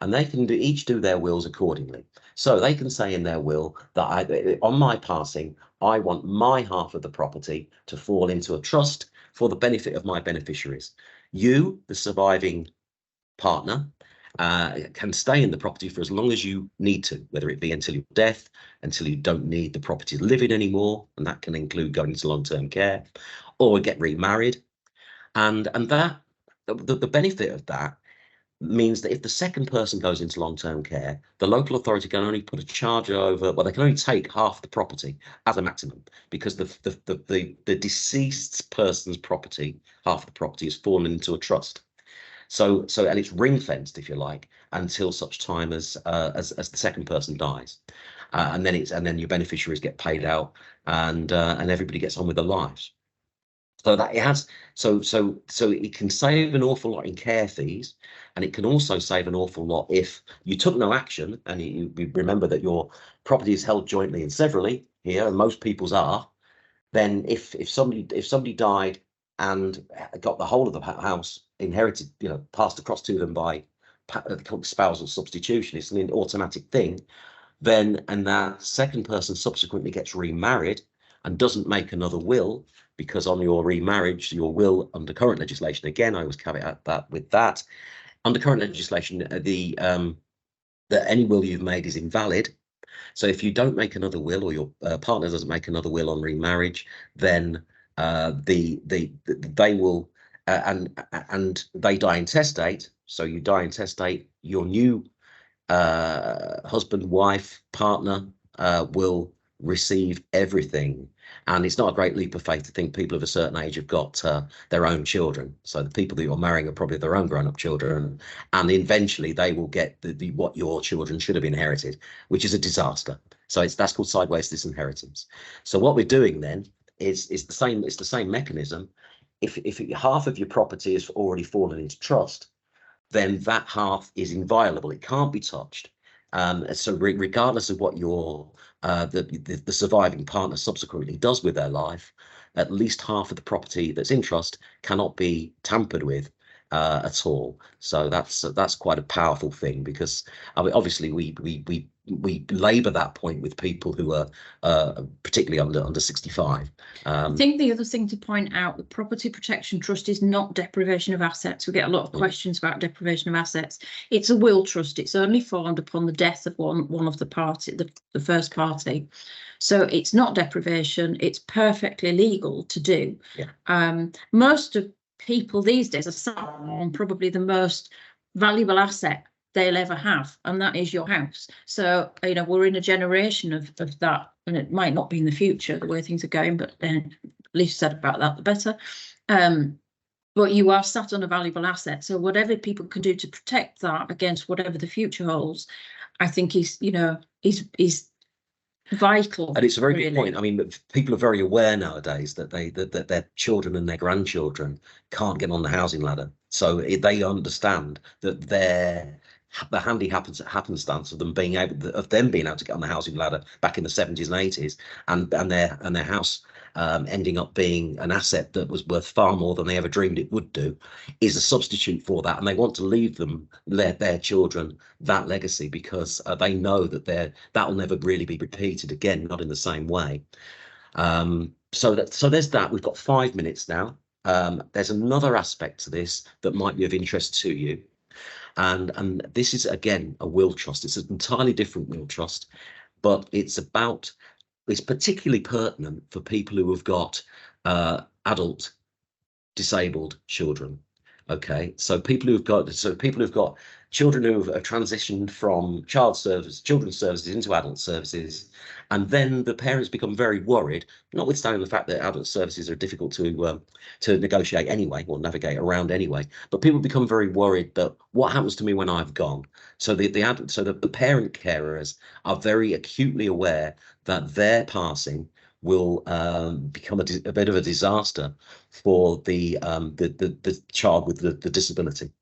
and they can each do their wills accordingly. So they can say in their will that on my passing, I want my half of the property to fall into a trust for the benefit of my beneficiaries. You, the surviving partner, can stay in the property for as long as you need to, whether it be until your death, until you don't need the property to live in anymore, and that can include going into long-term care, or get remarried. And that the benefit of that means that if the second person goes into long-term care, the local authority can only put a charge over, well, they can only take half the property as a maximum, because the deceased person's property, half the property, has fallen into a trust. So and it's ring fenced, if you like, until such time as the second person dies, and then your beneficiaries get paid out, and everybody gets on with their lives. So that it has, so it can save an awful lot in care fees, and it can also save an awful lot if you took no action. And you remember that your property is held jointly and severally here, and most people's are. Then if somebody died and got the whole of the house inherited, passed across to them by spousal substitution, it's an automatic thing. Then, and that second person subsequently gets remarried and doesn't make another will, because on your remarriage, your will under current legislation, again, I always caveat that with that, under current legislation, that any will you've made is invalid. So if you don't make another will, or your partner doesn't make another will on remarriage, then they will and they die intestate. So you die intestate, your new husband, wife, partner will receive everything. And it's not a great leap of faith to think people of a certain age have got their own children. So the people that you're marrying are probably their own grown-up children, and eventually they will get what your children should have inherited, which is a disaster. So that's called sideways disinheritance. So what we're doing then is the same. It's the same mechanism. If half of your property is already fallen into trust, then that half is inviolable. It can't be touched. So regardless of what your the surviving partner subsequently does with their life, at least half of the property that's in trust cannot be tampered with at all. So that's quite a powerful thing, because obviously we labour that point with people who are particularly under 65. I think the other thing to point out, the Property Protection Trust is not deprivation of assets. We get a lot of questions about deprivation of assets. It's a will trust. It's only formed upon the death of one of the party, the first party. So it's not deprivation. It's perfectly legal to do. Yeah. Most of people these days are sat on probably the most valuable asset they'll ever have, and that is your house. So we're in a generation of that, and it might not be in the future the way things are going, but then least said about that the better. But you are sat on a valuable asset, so whatever people can do to protect that against whatever the future holds, I think is vital. And it's a very good point. I mean, people are very aware nowadays that that their children and their grandchildren can't get on the housing ladder. So they understand that the handy happenstance of them being able to get on the housing ladder back in the 70s and 80s, and their house ending up being an asset that was worth far more than they ever dreamed it would do, is a substitute for that. And they want to leave their children that legacy, because they know that that'll never really be repeated again, not in the same way. So there's that. We've got 5 minutes now. There's another aspect to this that might be of interest to you. And this is, again, a will trust. It's an entirely different will trust, but it's particularly pertinent for people who have got adult disabled children. Okay, so people who've got children who have transitioned from children's services into adult services, and then the parents become very worried, notwithstanding the fact that adult services are difficult to negotiate anyway, or navigate around anyway. But people become very worried that what happens to me when I've gone. So the parent carers are very acutely aware that their passing will become a bit of a disaster for the child with the disability.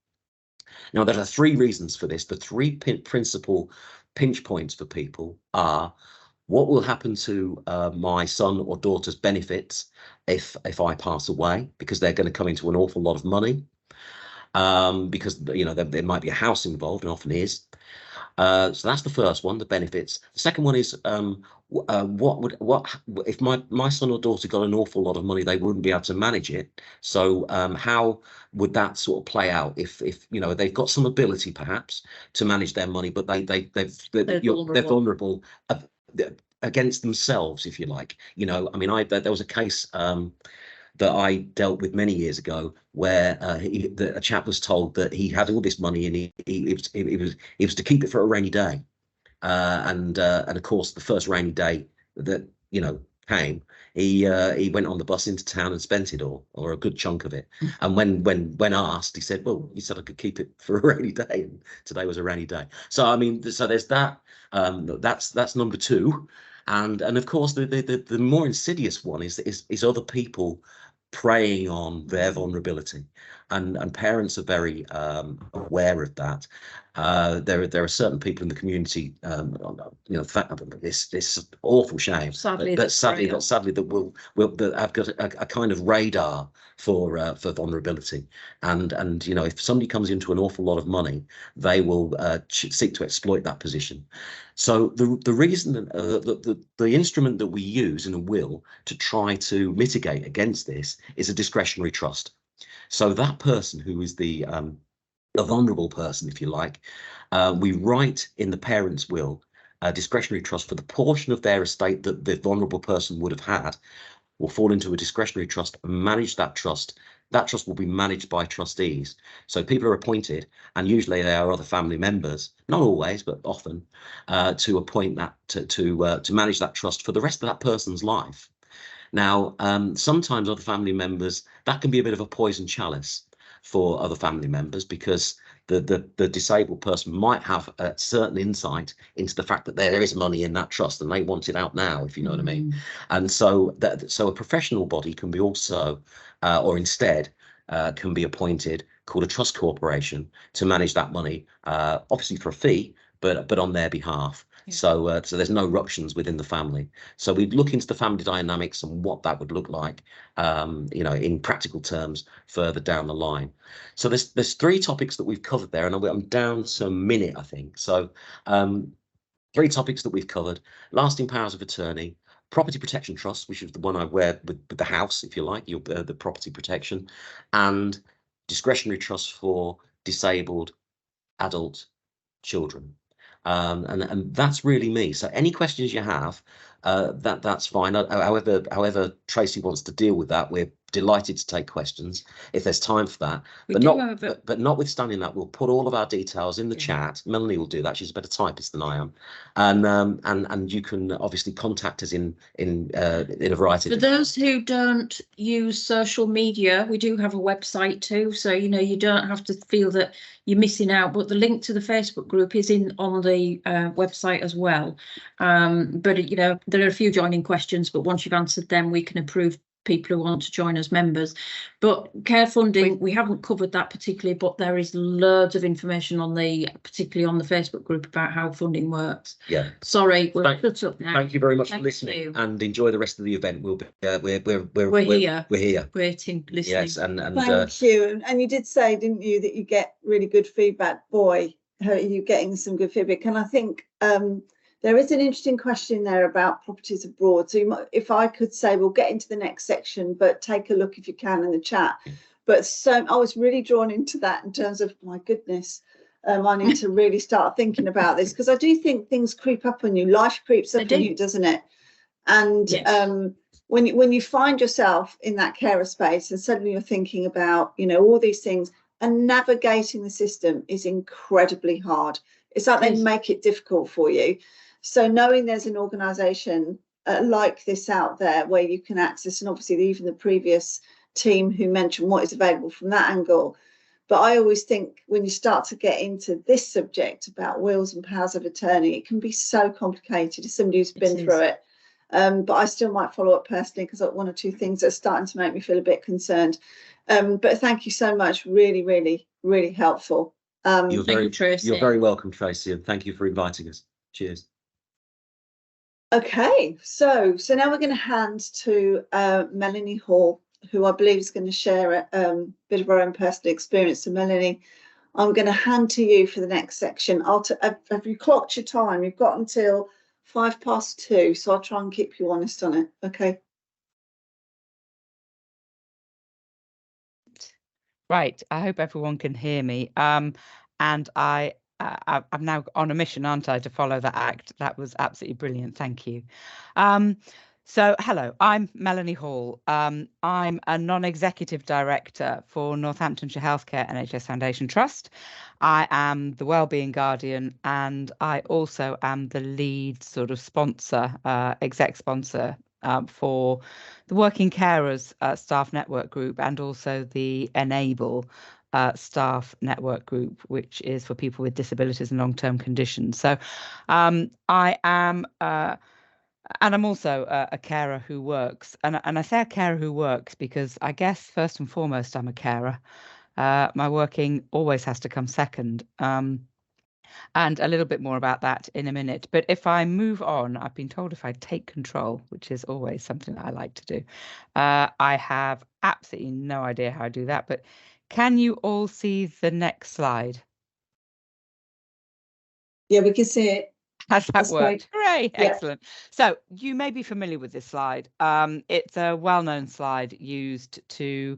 Now, there are 3 reasons for this. The 3 principal pinch points for people are: what will happen to my son or daughter's benefits if I pass away, because they're going to come into an awful lot of money, because there might be a house involved, and often is. So that's the first one, the benefits. The second one is what if my son or daughter got an awful lot of money, they wouldn't be able to manage it. So how would that sort of play out if they've got some ability perhaps to manage their money, but they're vulnerable against themselves, if you like. I mean, there was a case that I dealt with many years ago, where a chap was told that he had all this money and it was to keep it for a rainy day, and of course the first rainy day that came, he went on the bus into town and spent it all, or a good chunk of it. And when asked, he said, "Well, you said I could keep it for a rainy day, and today was a rainy day." So I mean, so there's that. That's number two, and of course the more insidious one is other people preying on their vulnerability, and parents are very aware of that. There are certain people in the community, this awful shame, Sadly, but sadly that that have got a kind of radar for vulnerability, and if somebody comes into an awful lot of money, they will seek to exploit that position. So the reason the instrument that we use in a will to try to mitigate against this is a discretionary trust. So that person who is the vulnerable person, if you like, we write in the parent's will a discretionary trust for the portion of their estate that the vulnerable person would have had, will fall into a discretionary trust and manage that trust. That trust will be managed by trustees. So people are appointed, and usually they are other family members, not always, but often, to appoint that to manage that trust for the rest of that person's life. Now, sometimes other family members, that can be a bit of a poison chalice for other family members, because the disabled person might have a certain insight into the fact that there is money in that trust and they want it out now, if you know what I mean. And so a professional body can be also, or instead, can be appointed, called a trust corporation, to manage that money, obviously for a fee, but on their behalf. Yeah. So there's no ruptions within the family. So we'd look into the family dynamics and what that would look like, in practical terms further down the line. So there's three topics that we've covered there, and I'm down to a minute, I think. So three topics that we've covered: lasting powers of attorney, property protection trust, which is the one I wear with the house, if you like, the property protection, and discretionary trust for disabled adult children. And that's really me. So any questions you have, that's fine. However Tracy wants to deal with that, we're delighted to take questions if there's time for that. But notwithstanding that, we'll put all of our details in the chat. Melanie will do that. She's a better typist than I am, and you can obviously contact us in a variety. For those who don't use social media, we do have a website too, so you don't have to feel that you're missing out. But the link to the Facebook group is on the website as well. But there are a few joining questions, but once you've answered them, we can approve people who want to join as members. But care funding, we haven't covered that particularly, but there is loads of information particularly on the Facebook group about how funding works. Yeah. Sorry, we're shut up now. Thank you very much for listening, and enjoy the rest of the event. We'll be we're here waiting, listening. Yes, and thank you. And you did say, didn't you, that you get really good feedback. Boy, are you getting some good feedback. And I think there is an interesting question there about properties abroad. So if I could say, we'll get into the next section, but take a look if you can in the chat. But I was really drawn into that in terms of, my goodness, I need to really start thinking about this, because I do think things creep up on you. Life creeps up on you, doesn't it? And yes. When you find yourself in that carer space and suddenly you're thinking about, all these things, and navigating the system is incredibly hard. It's like they make it difficult for you. So knowing there's an organisation like this out there where you can access, and obviously even the previous team who mentioned what is available from that angle. But I always think when you start to get into this subject about wills and powers of attorney, it can be so complicated as somebody who's been through it. But I still might follow up personally, because I've one or two things that are starting to make me feel a bit concerned. But thank you so much. Really, really, really helpful. You're very welcome, Tracy, and thank you for inviting us. Cheers. Okay, so now we're going to hand to Melanie Hall, who I believe is going to share a bit of her own personal experience. So Melanie, I'm going to hand to you for the next section. Have you clocked your time? You've got until 2:05, so I'll try and keep you honest on it. Okay. Right, I hope everyone can hear me. And I'm now on a mission, aren't I, to follow that act. That was absolutely brilliant. Thank you. So, hello, I'm Melanie Hall. I'm a non-executive director for Northamptonshire Healthcare NHS Foundation Trust. I am the Wellbeing Guardian, and I also am the lead sort of sponsor, exec sponsor for the Working Carers Staff Network Group, and also the Enable Staff Network Group, which is for people with disabilities and long-term conditions. So I am and I'm also a carer who works. And I say a carer who works because I guess first and foremost, I'm a carer. My working always has to come second. And a little bit more about that in a minute. But if I move on, I've been told if I take control, which is always something that I like to do. I have absolutely no idea how I do that. But can you all see the next slide? Yeah, we can see it. Has that That's worked? great. Hooray, Yeah. excellent. So you may be familiar with this slide. It's a well-known slide used to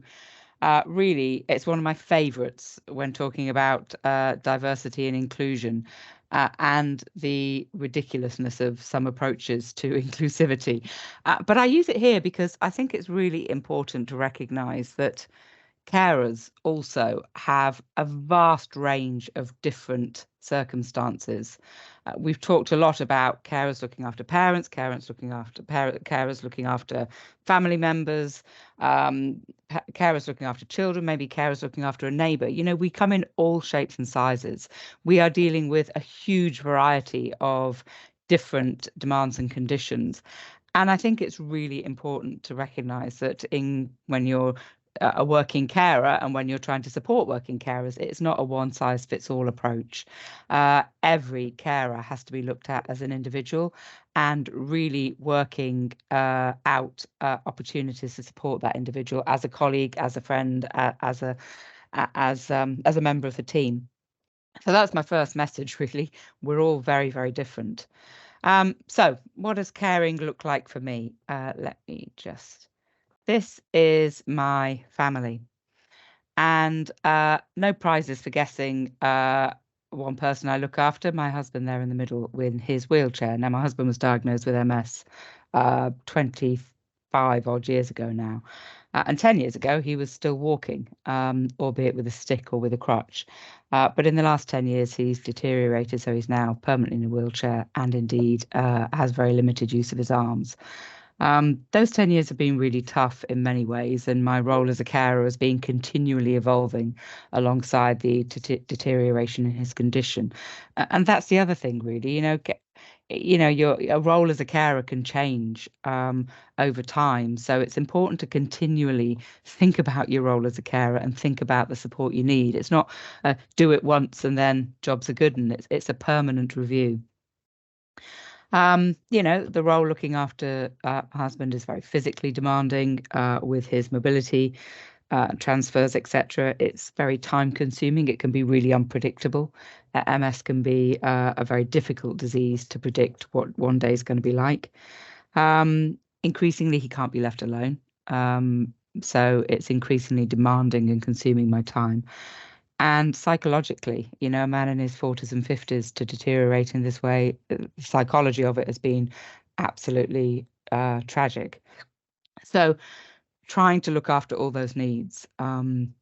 really, it's one of my favorites when talking about diversity and inclusion and the ridiculousness of some approaches to inclusivity. But I use it here because I think it's really important to recognise that carers also have a vast range of different circumstances. We've talked a lot about carers looking after parents, carers looking after family members, carers looking after children, maybe carers looking after a neighbour. You know, we come in all shapes and sizes. We are dealing with a huge variety of different demands and conditions. And I think it's really important to recognise that when you're a working carer and when you're trying to support working carers, it's not a one-size-fits-all approach. Every carer has to be looked at as an individual and really working out opportunities to support that individual as a colleague, as a friend, as a member of the team. So that's my first message, really. We're all very, very different. So what does caring look like for me? This is my family. And no prizes for guessing one person I look after, my husband there in the middle with his wheelchair. Now, my husband was diagnosed with MS 25 odd years ago now. And 10 years ago, he was still walking, albeit with a stick or with a crutch. But in the last 10 years, he's deteriorated. So he's now permanently in a wheelchair and indeed has very limited use of his arms. Those 10 years have been really tough in many ways, and my role as a carer has been continually evolving alongside the deterioration in his condition. And that's the other thing, really. Your role as a carer can change over time. So it's important to continually think about your role as a carer and think about the support you need. It's not do it once and then jobs are good, and it's a permanent review. The role looking after my husband is very physically demanding with his mobility, transfers, etc. It's very time consuming. It can be really unpredictable. MS can be a very difficult disease to predict what one day is going to be like. Increasingly, he can't be left alone. So it's increasingly demanding and consuming my time. And psychologically, a man in his 40s and 50s to deteriorate in this way, the psychology of it has been absolutely tragic. So trying to look after all those needs on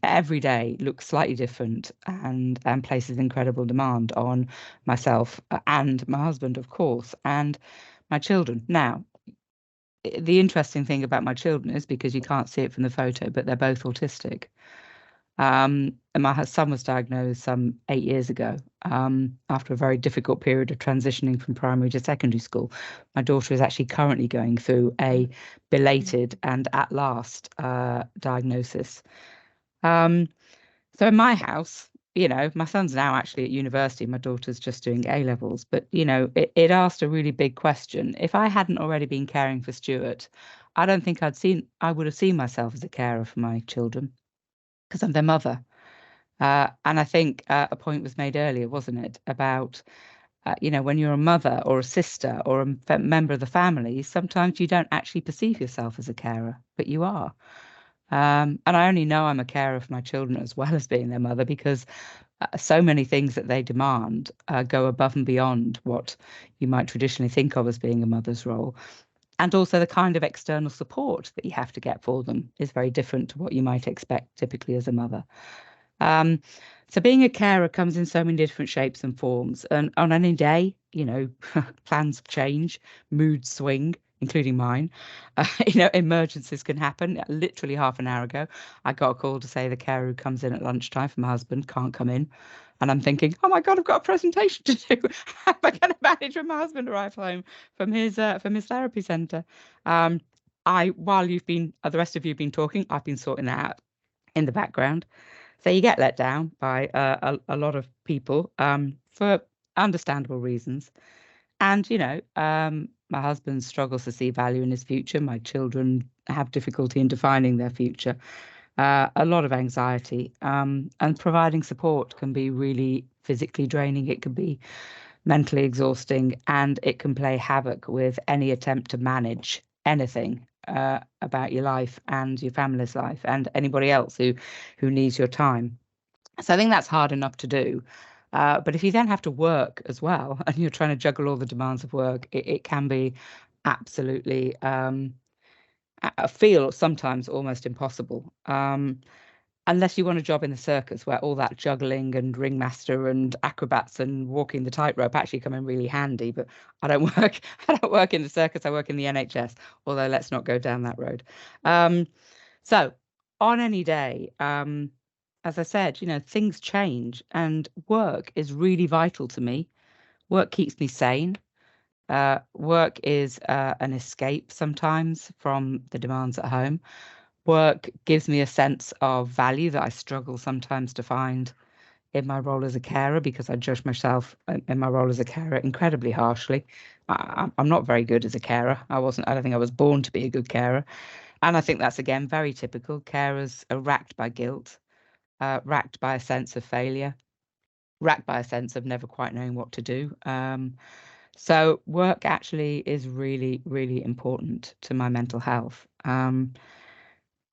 every day looks slightly different and places incredible demand on myself and my husband, of course, and my children. Now, the interesting thing about my children is, because you can't see it from the photo, but they're both autistic. And my son was diagnosed some 8 years ago after a very difficult period of transitioning from primary to secondary school. My daughter is actually currently going through a belated and at last diagnosis. So in my house, my son's now actually at university. My daughter's just doing A-levels. But, it asked a really big question. If I hadn't already been caring for Stuart, I don't think I would have seen myself as a carer for my children, because I'm their mother. And I think a point was made earlier, wasn't it, about, when you're a mother or a sister or a member of the family, sometimes you don't actually perceive yourself as a carer, but you are. And I only know I'm a carer for my children as well as being their mother, because so many things that they demand go above and beyond what you might traditionally think of as being a mother's role. And also the kind of external support that you have to get for them is very different to what you might expect typically as a mother. So being a carer comes in so many different shapes and forms. And on any day, you know, plans change, moods swing, including mine. You know, emergencies can happen. Literally half an hour ago, I got a call to say the carer who comes in at lunchtime for my husband can't come in. And I'm thinking, oh my God, I've got a presentation to do. How am I going to manage when my husband arrives home from his therapy centre? While the rest of you have been talking, I've been sorting that out in the background. So you get let down by a lot of people for understandable reasons. And, you know, my husband struggles to see value in his future. My children have difficulty in defining their future. A lot of anxiety, and providing support can be really physically draining. It can be mentally exhausting, and it can play havoc with any attempt to manage anything about your life and your family's life and anybody else who needs your time. So I think that's hard enough to do. But if you then have to work as well, and you're trying to juggle all the demands of work, it can be absolutely feel sometimes almost impossible. Unless you want a job in the circus where all that juggling and ringmaster and acrobats and walking the tightrope actually come in really handy. But I don't work in the circus. I work in the NHS, although let's not go down that road. So on any day, as I said, you know, things change, and work is really vital to me. Work keeps me sane. Work is an escape sometimes from the demands at home. Work gives me a sense of value that I struggle sometimes to find in my role as a carer, because I judge myself in my role as a carer incredibly harshly. I'm not very good as a carer. I don't think I was born to be a good carer. And I think that's, again, very typical. Carers are racked by guilt, racked by a sense of failure, racked by a sense of never quite knowing what to do. So work actually is really, really important to my mental health.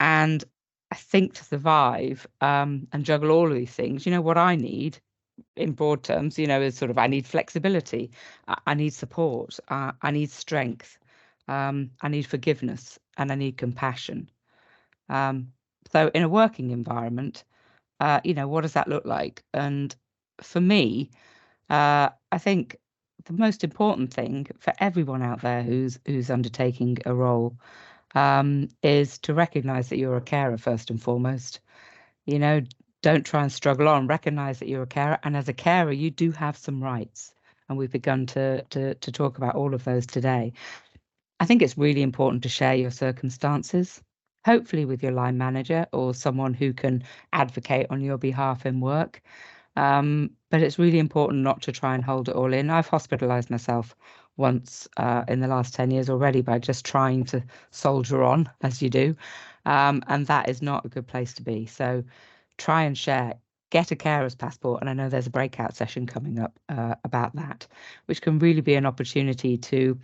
And I think to survive and juggle all of these things, you know, what I need in broad terms, you know, is sort of, I need flexibility, I need support, I need strength, I need forgiveness, and I need compassion. So in a working environment, you know, what does that look like? And for me, I think the most important thing for everyone out there who's undertaking a role is to recognize that you're a carer first and foremost. You know, don't try and struggle on. Recognize that you're a carer, and as a carer, you do have some rights. And we've begun to talk about all of those today. I think it's really important to share your circumstances, hopefully with your line manager or someone who can advocate on your behalf in work. But it's really important not to try and hold it all in. I've hospitalised myself once in the last 10 years already by just trying to soldier on, as you do. And that is not a good place to be. So try and share, get a carer's passport. And I know there's a breakout session coming up about that, which can really be an opportunity to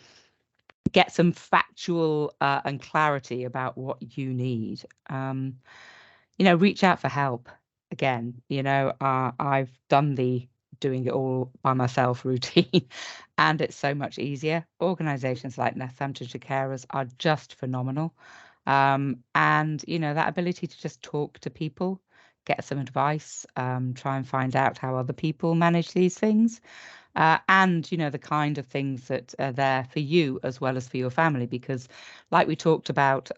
get some factual and clarity about what you need. You know, reach out for help. Again, you know, I've done the doing it all by myself routine, and it's so much easier. Organisations like Northamptonshire Carers are just phenomenal. And, you know, that ability to just talk to people, get some advice, try and find out how other people manage these things. And, you know, the kind of things that are there for you as well as for your family, because like we talked about,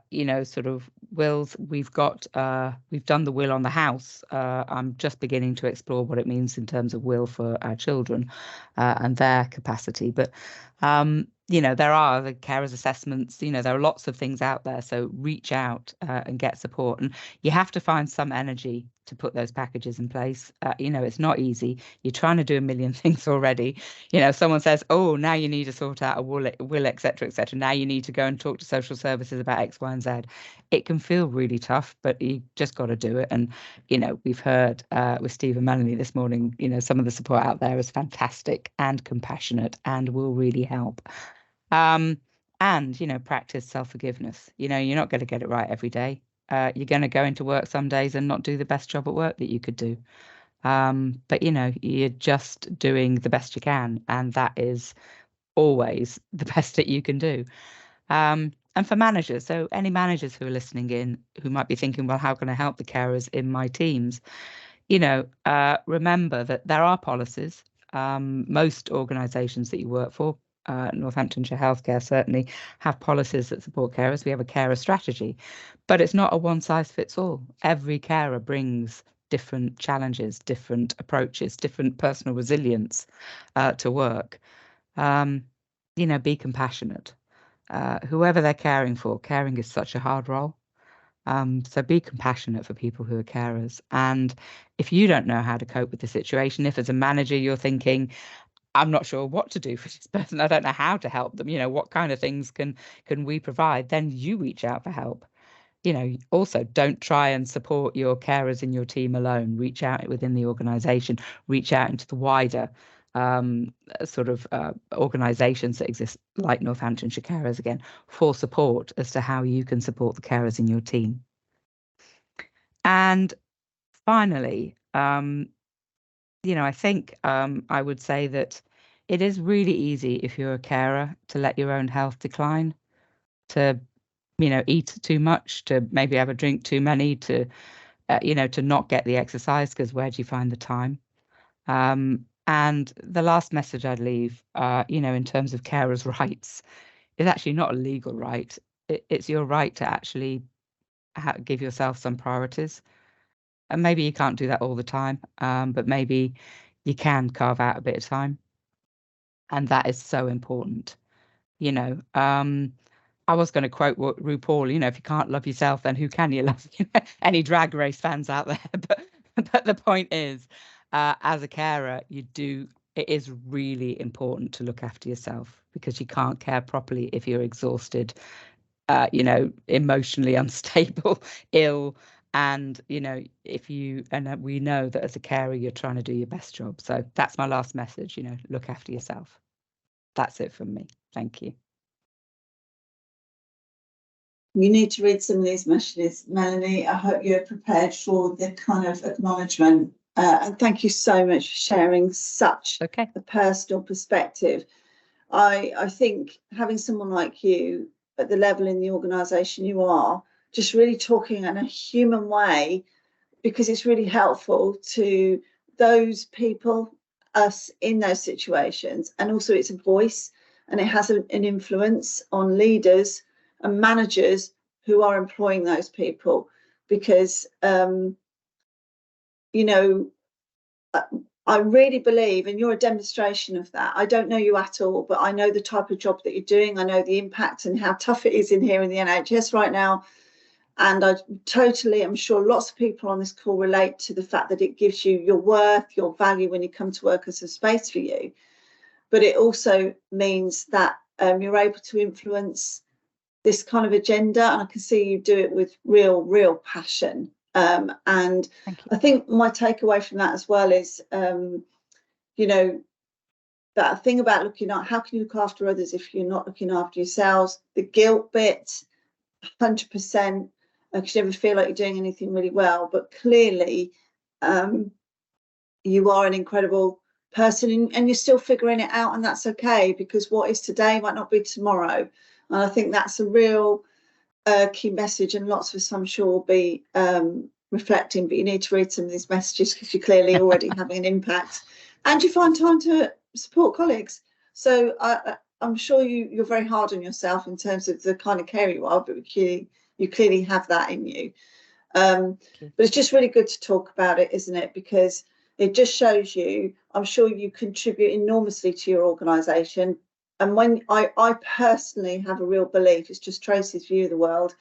you know, sort of wills, we've done the will on the house. I'm just beginning to explore what it means in terms of will for our children and their capacity. But, you know, there are the carers assessments, you know, there are lots of things out there. So reach out and get support. And you have to find some energy to put those packages in place. You know, it's not easy. You're trying to do a million things already. You know, someone says, oh, now you need to sort out a will, et cetera, et cetera. Now you need to go and talk to social services about X, Y, and Z. It can feel really tough, but you just got to do it. And, you know, we've heard with Steve and Melanie this morning, you know, some of the support out there is fantastic and compassionate and will really help. And, you know, practice self-forgiveness. You know, you're not going to get it right every day. You're going to go into work some days and not do the best job at work that you could do. But, you know, you're just doing the best you can. And that is always the best that you can do. And for managers, so any managers who are listening in who might be thinking, well, how can I help the carers in my teams? You know, remember that there are policies. Most organisations that you work for, Northamptonshire Healthcare certainly, have policies that support carers. We have a carer strategy, but it's not a one size fits all. Every carer brings different challenges, different approaches, different personal resilience to work. You know, be compassionate. Whoever they're caring for, caring is such a hard role. So be compassionate for people who are carers. And if you don't know how to cope with the situation, if as a manager you're thinking, I'm not sure what to do for this person, I don't know how to help them, you know, what kind of things can we provide, then you reach out for help. You know, also don't try and support your carers in your team alone. Reach out within the organisation, reach out into the wider organisations that exist, like Northamptonshire Carers, again, for support as to how you can support the carers in your team. And finally, you know, I think I would say that it is really easy if you're a carer to let your own health decline, to, you know, eat too much, to maybe have a drink too many, to, you know, to not get the exercise, because where do you find the time? And the last message I'd leave, you know, in terms of carers' rights, is actually not a legal right. It's your right to actually give yourself some priorities. And maybe you can't do that all the time, but maybe you can carve out a bit of time. And that is so important. You know, I was going to quote what RuPaul, you know, if you can't love yourself, then who can you love? You know, any Drag Race fans out there. But the point is, as a carer, it is really important to look after yourself, because you can't care properly if you're exhausted, you know, emotionally unstable, ill. And, you know, we know that as a carer, you're trying to do your best job. So that's my last message, you know, look after yourself. That's it from me. Thank you. You need to read some of these messages, Melanie. I hope you're prepared for the kind of acknowledgement. And thank you so much for sharing such a personal perspective. I think having someone like you at the level in the organisation you are, just really talking in a human way, because it's really helpful to those people, us in those situations, and also it's a voice, and it has an influence on leaders and managers who are employing those people, because you know, I really believe, and you're a demonstration of that. I don't know you at all, but I know the type of job that you're doing. I know the impact and how tough it is in here in the NHS right now. And I'm sure lots of people on this call relate to the fact that it gives you your worth, your value when you come to work as a space for you. But it also means that you're able to influence this kind of agenda. And I can see you do it with real passion. And I think my takeaway from that as well is, you know, that thing about looking at how can you look after others if you're not looking after yourselves, the guilt bit, 100%, because you never feel like you're doing anything really well. But clearly, you are an incredible person, and you're still figuring it out, and that's okay, because what is today might not be tomorrow. And I think that's a real key message, and lots of us, I'm sure, will be reflecting. But you need to read some of these messages, because you're clearly already having an impact, and you find time to support colleagues. So I'm sure you're very hard on yourself in terms of the kind of care you are, but you clearly have that in you. But it's just really good to talk about it, isn't it? Because it just shows you, I'm sure you contribute enormously to your organisation. And when I personally have a real belief, it's just Tracy's view of the world,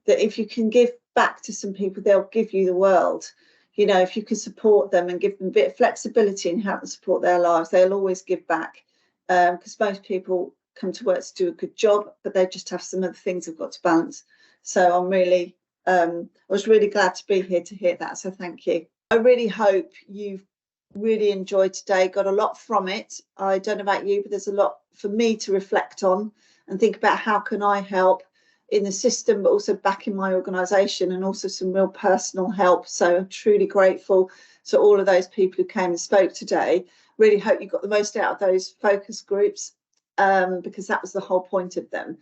that if you can give back to some people, they'll give you the world. You know, if you can support them and give them a bit of flexibility and help them support their lives, they'll always give back. Because most people come to work to do a good job, but they just have some other things they've got to balance. So I'm really, I was really glad to be here to hear that. So thank you. I really hope you've really enjoyed today, got a lot from it. I don't know about you, but there's a lot for me to reflect on and think about how can I help in the system, but also back in my organisation, and also some real personal help. So I'm truly grateful to all of those people who came and spoke today. Really hope you got the most out of those focus groups. because that was the whole point of them.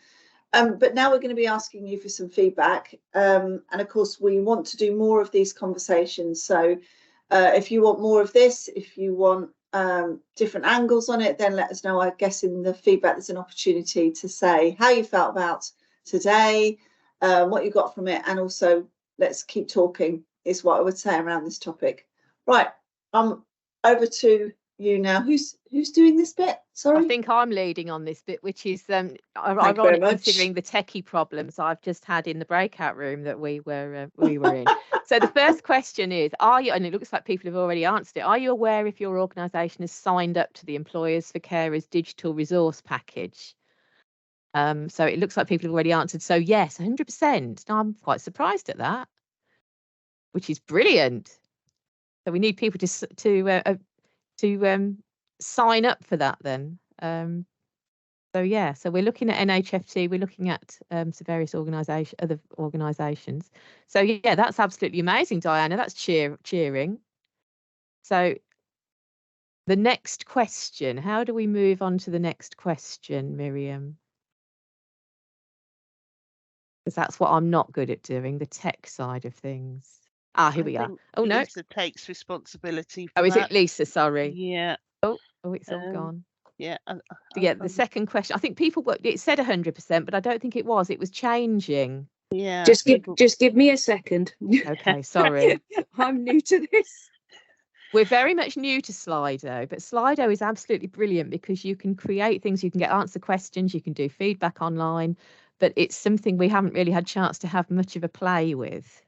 But now we're going to be asking you for some feedback. And of course, we want to do more of these conversations. So if you want more of this, if you want different angles on it, then let us know. I guess in the feedback, there's an opportunity to say how you felt about today, what you got from it, and also let's keep talking is what I would say around this topic. Right, over to you now. Who's doing this bit? Sorry, I think I'm leading on this bit, which is ironic considering the techie problems I've just had in the breakout room that we were in. So the first question is, are you, and it looks like people have already answered it, are you aware if your organisation has signed up to the Employers for Carers digital resource package? So it looks like people have already answered. So yes, 100%. Now I'm quite surprised at that, which is brilliant. So we need people to sign up for that then. So yeah, so we're looking at NHFT, we're looking at some various other organisations. So yeah, that's absolutely amazing, Diana. That's cheering. So the next question, how do we move on to the next question, Miriam? Because that's what I'm not good at doing, the tech side of things. Ah, here we are. Oh no, Lisa takes responsibility. Oh, is it Lisa? Sorry. Yeah. Oh, it's all gone. Yeah. Yeah, the second question. I think people it said 100%, but I don't think it was. It was changing. Yeah. Just give me a second. Okay, sorry. I'm new to this. We're very much new to Slido, but Slido is absolutely brilliant because you can create things, you can answer questions, you can do feedback online, but it's something we haven't really had a chance to have much of a play with.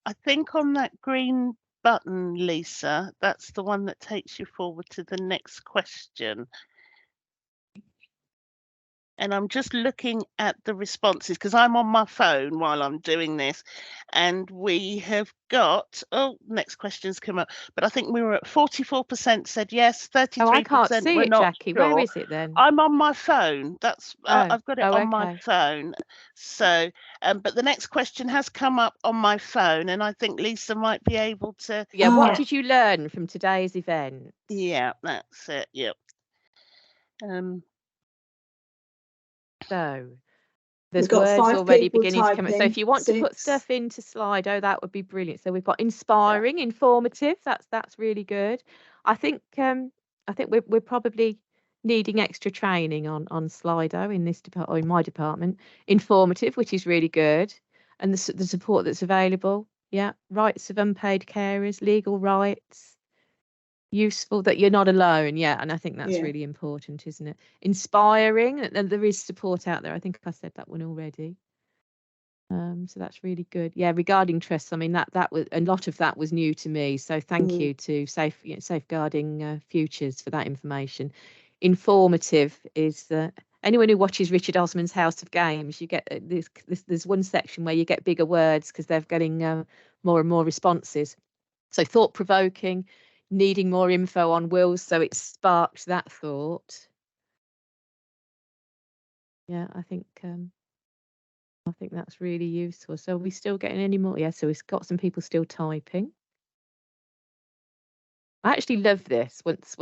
I think on that green button, Lisa, that's the one that takes you forward to the next question. And I'm just looking at the responses because I'm on my phone while I'm doing this, and we have got, next questions come up, but I think we were at 44% said yes, 33% I can't see were it, not Jackie. sure. Where is it then? I'm on my phone. That's I've got it on my okay. phone. So, but the next question has come up on my phone, and I think Lisa might be able to. Yeah. What did you learn from today's event? Yeah, that's it. Yep. So there's words already beginning to come in. So if you want to put stuff into Slido, that would be brilliant. So we've got inspiring, informative. That's really good. I think we're probably needing extra training on Slido in this department, or in my department. Informative, which is really good, and the support that's available. Yeah, rights of unpaid carers, legal rights. Useful, that you're not alone. Yeah, and I think that's really important, isn't it? Inspiring, and there is support out there. I think I said that one already. So that's really good. Yeah, regarding trusts, I mean that was a lot of that was new to me. So thank you to Safeguarding Futures for that information. Informative is anyone who watches Richard Osman's House of Games, you get there's one section where you get bigger words because they're getting more and more responses. So thought-provoking, needing more info on wills, so it sparked that thought. Yeah, I think that's really useful. So are we still getting any more? Yeah, so we've got some people still typing. I actually love this once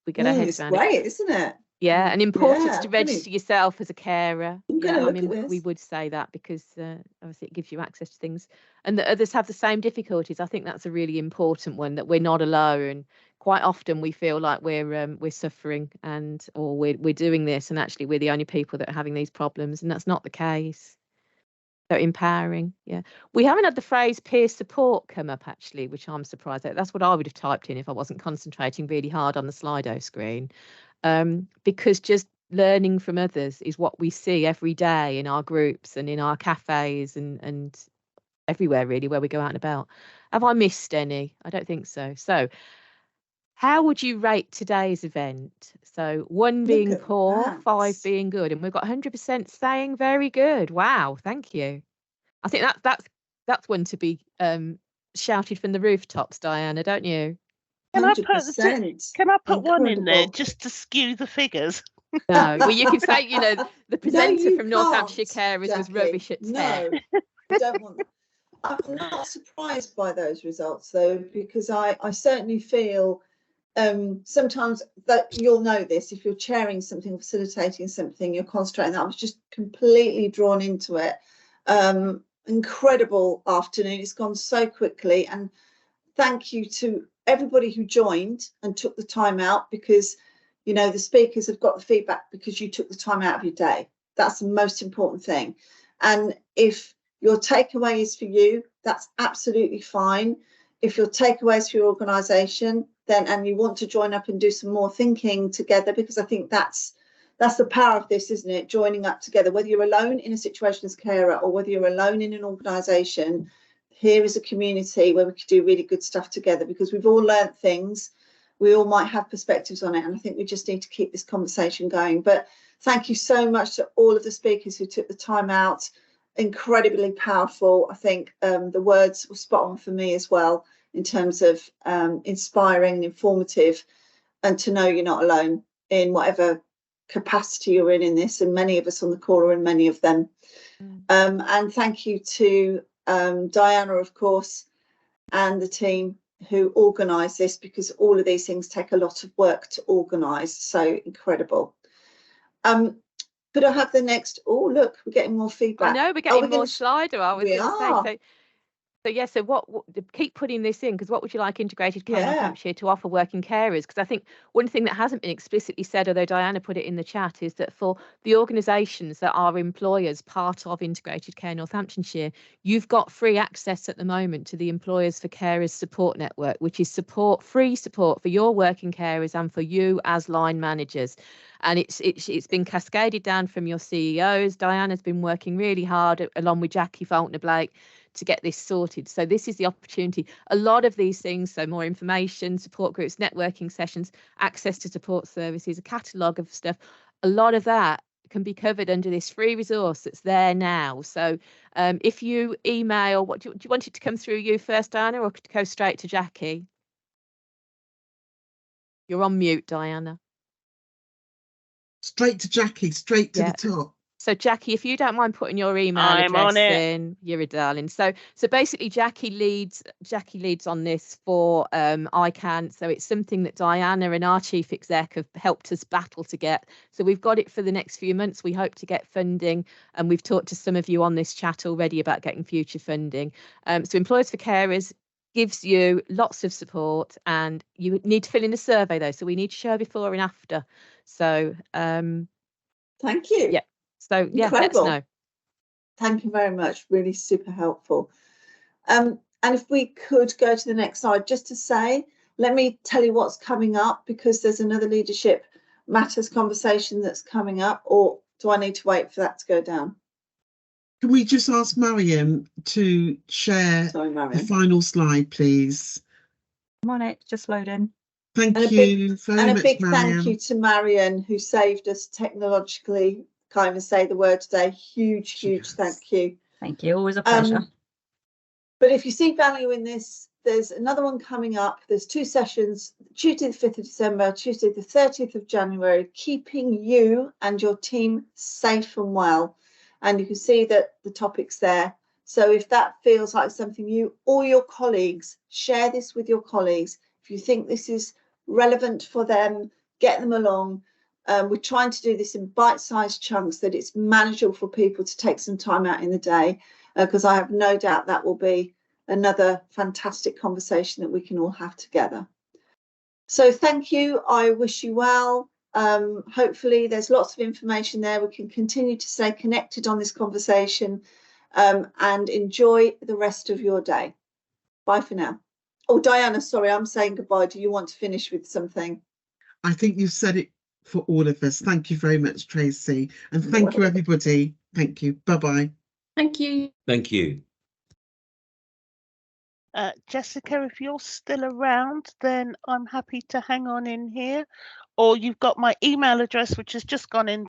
we get our heads around it. It's great, isn't it? Yeah, and importance to register yourself as a carer. Yeah, I mean, we would say that because obviously it gives you access to things, and that others have the same difficulties. I think that's a really important one, that we're not alone. Quite often we feel like we're suffering or we're doing this, and actually we're the only people that are having these problems, and that's not the case. So empowering, yeah. We haven't had the phrase peer support come up actually, which I'm surprised at. That's what I would have typed in if I wasn't concentrating really hard on the Slido screen. Because just learning from others is what we see every day in our groups and in our cafes and everywhere really where we go out and about. Have I missed any? I don't think so. So how would you rate today's event? So 1 being poor, 5 being good, and we've got 100% saying very good. Wow, thank you. I think that's one to be shouted from the rooftops, Diana, don't you? Can I put one in there just to skew the figures? No, well, you can say, the presenter from Northamptonshire Carers was rubbish at 10. No, I don't want that. I'm not surprised by those results, though, because I certainly feel sometimes that you'll know this, if you're chairing something, facilitating something, you're concentrating. I was just completely drawn into it. Incredible afternoon. It's gone so quickly, and thank you to everybody who joined and took the time out, because you know the speakers have got the feedback because you took the time out of your day. That's the most important thing. And if your takeaway is for you, that's absolutely fine. If your takeaway is for your organisation, then and you want to join up and do some more thinking together, because I think that's the power of this, isn't it? Joining up together, whether you're alone in a situation as carer or whether you're alone in an organisation, here is a community where we could do really good stuff together, because we've all learned things. We all might have perspectives on it, and I think we just need to keep this conversation going. But thank you so much to all of the speakers who took the time out. Incredibly powerful. I think the words were spot on for me as well, in terms of inspiring and informative, and to know you're not alone in whatever capacity you're in this, and many of us on the call are in many of them. And thank you to Diana, of course, and the team who organised this, because all of these things take a lot of work to organise. So incredible. Could I have the next? Oh, look, we're getting more feedback. I know we're getting more Slido. I was going to say. So yeah, so what keep putting this in, because what would you like Integrated Care Northamptonshire to offer working carers? Because I think one thing that hasn't been explicitly said, although Diana put it in the chat, is that for the organisations that are employers part of Integrated Care Northamptonshire, you've got free access at the moment to the Employers for Carers support network, which is free support for your working carers and for you as line managers. And it's been cascaded down from your CEOs. Diana's been working really hard along with Jackie Faulkner-Blake to get this sorted. So this is the opportunity. A lot of these things, so more information, support groups, networking sessions, access to support services, a catalogue of stuff, a lot of that can be covered under this free resource that's there now. So if you email, do you want it to come through you first, Diana, or go straight to Jackie? You're on mute, Diana. Straight to Jackie, straight to the top. So Jackie, if you don't mind putting your email address in, you're a darling. So basically Jackie leads on this for ICANN. So it's something that Diana and our chief exec have helped us battle to get. So we've got it for the next few months. We hope to get funding, and we've talked to some of you on this chat already about getting future funding. So Employers for Carers gives you lots of support, and you need to fill in a survey though. So we need to show before and after. So thank you. Yeah. So yeah, incredible. Let's know. Thank you very much. Really super helpful. And if we could go to the next slide, just to say, let me tell you what's coming up, because there's another Leadership Matters conversation that's coming up, or do I need to wait for that to go down? Can we just ask Mariam to share the final slide, please? I'm on it, just loading. Thank you very much, and a big Mariam. thank you to Marion, who saved us technologically. Can't even say the word today. Huge thank you. Thank you, always a pleasure. But if you see value in this, there's another one coming up. There's 2 sessions, Tuesday the 5th of December, Tuesday the 30th of January, keeping you and your team safe and well. And you can see that the topic's there. So if that feels like something you or your colleagues, share this with your colleagues. If you think this is relevant for them, get them along. We're trying to do this in bite-sized chunks, that it's manageable for people to take some time out in the day, because I have no doubt that will be another fantastic conversation that we can all have together. So thank you. I wish you well. Hopefully there's lots of information there. We can continue to stay connected on this conversation, and enjoy the rest of your day. Bye for now. Oh, Diana, sorry, I'm saying goodbye. Do you want to finish with something? I think you've said it for all of us. Thank you very much, Tracy. And thank you, everybody. Thank you. Bye-bye. Thank you. Thank you. Jessica, if you're still around, then I'm happy to hang on in here. Or you've got my email address, which has just gone in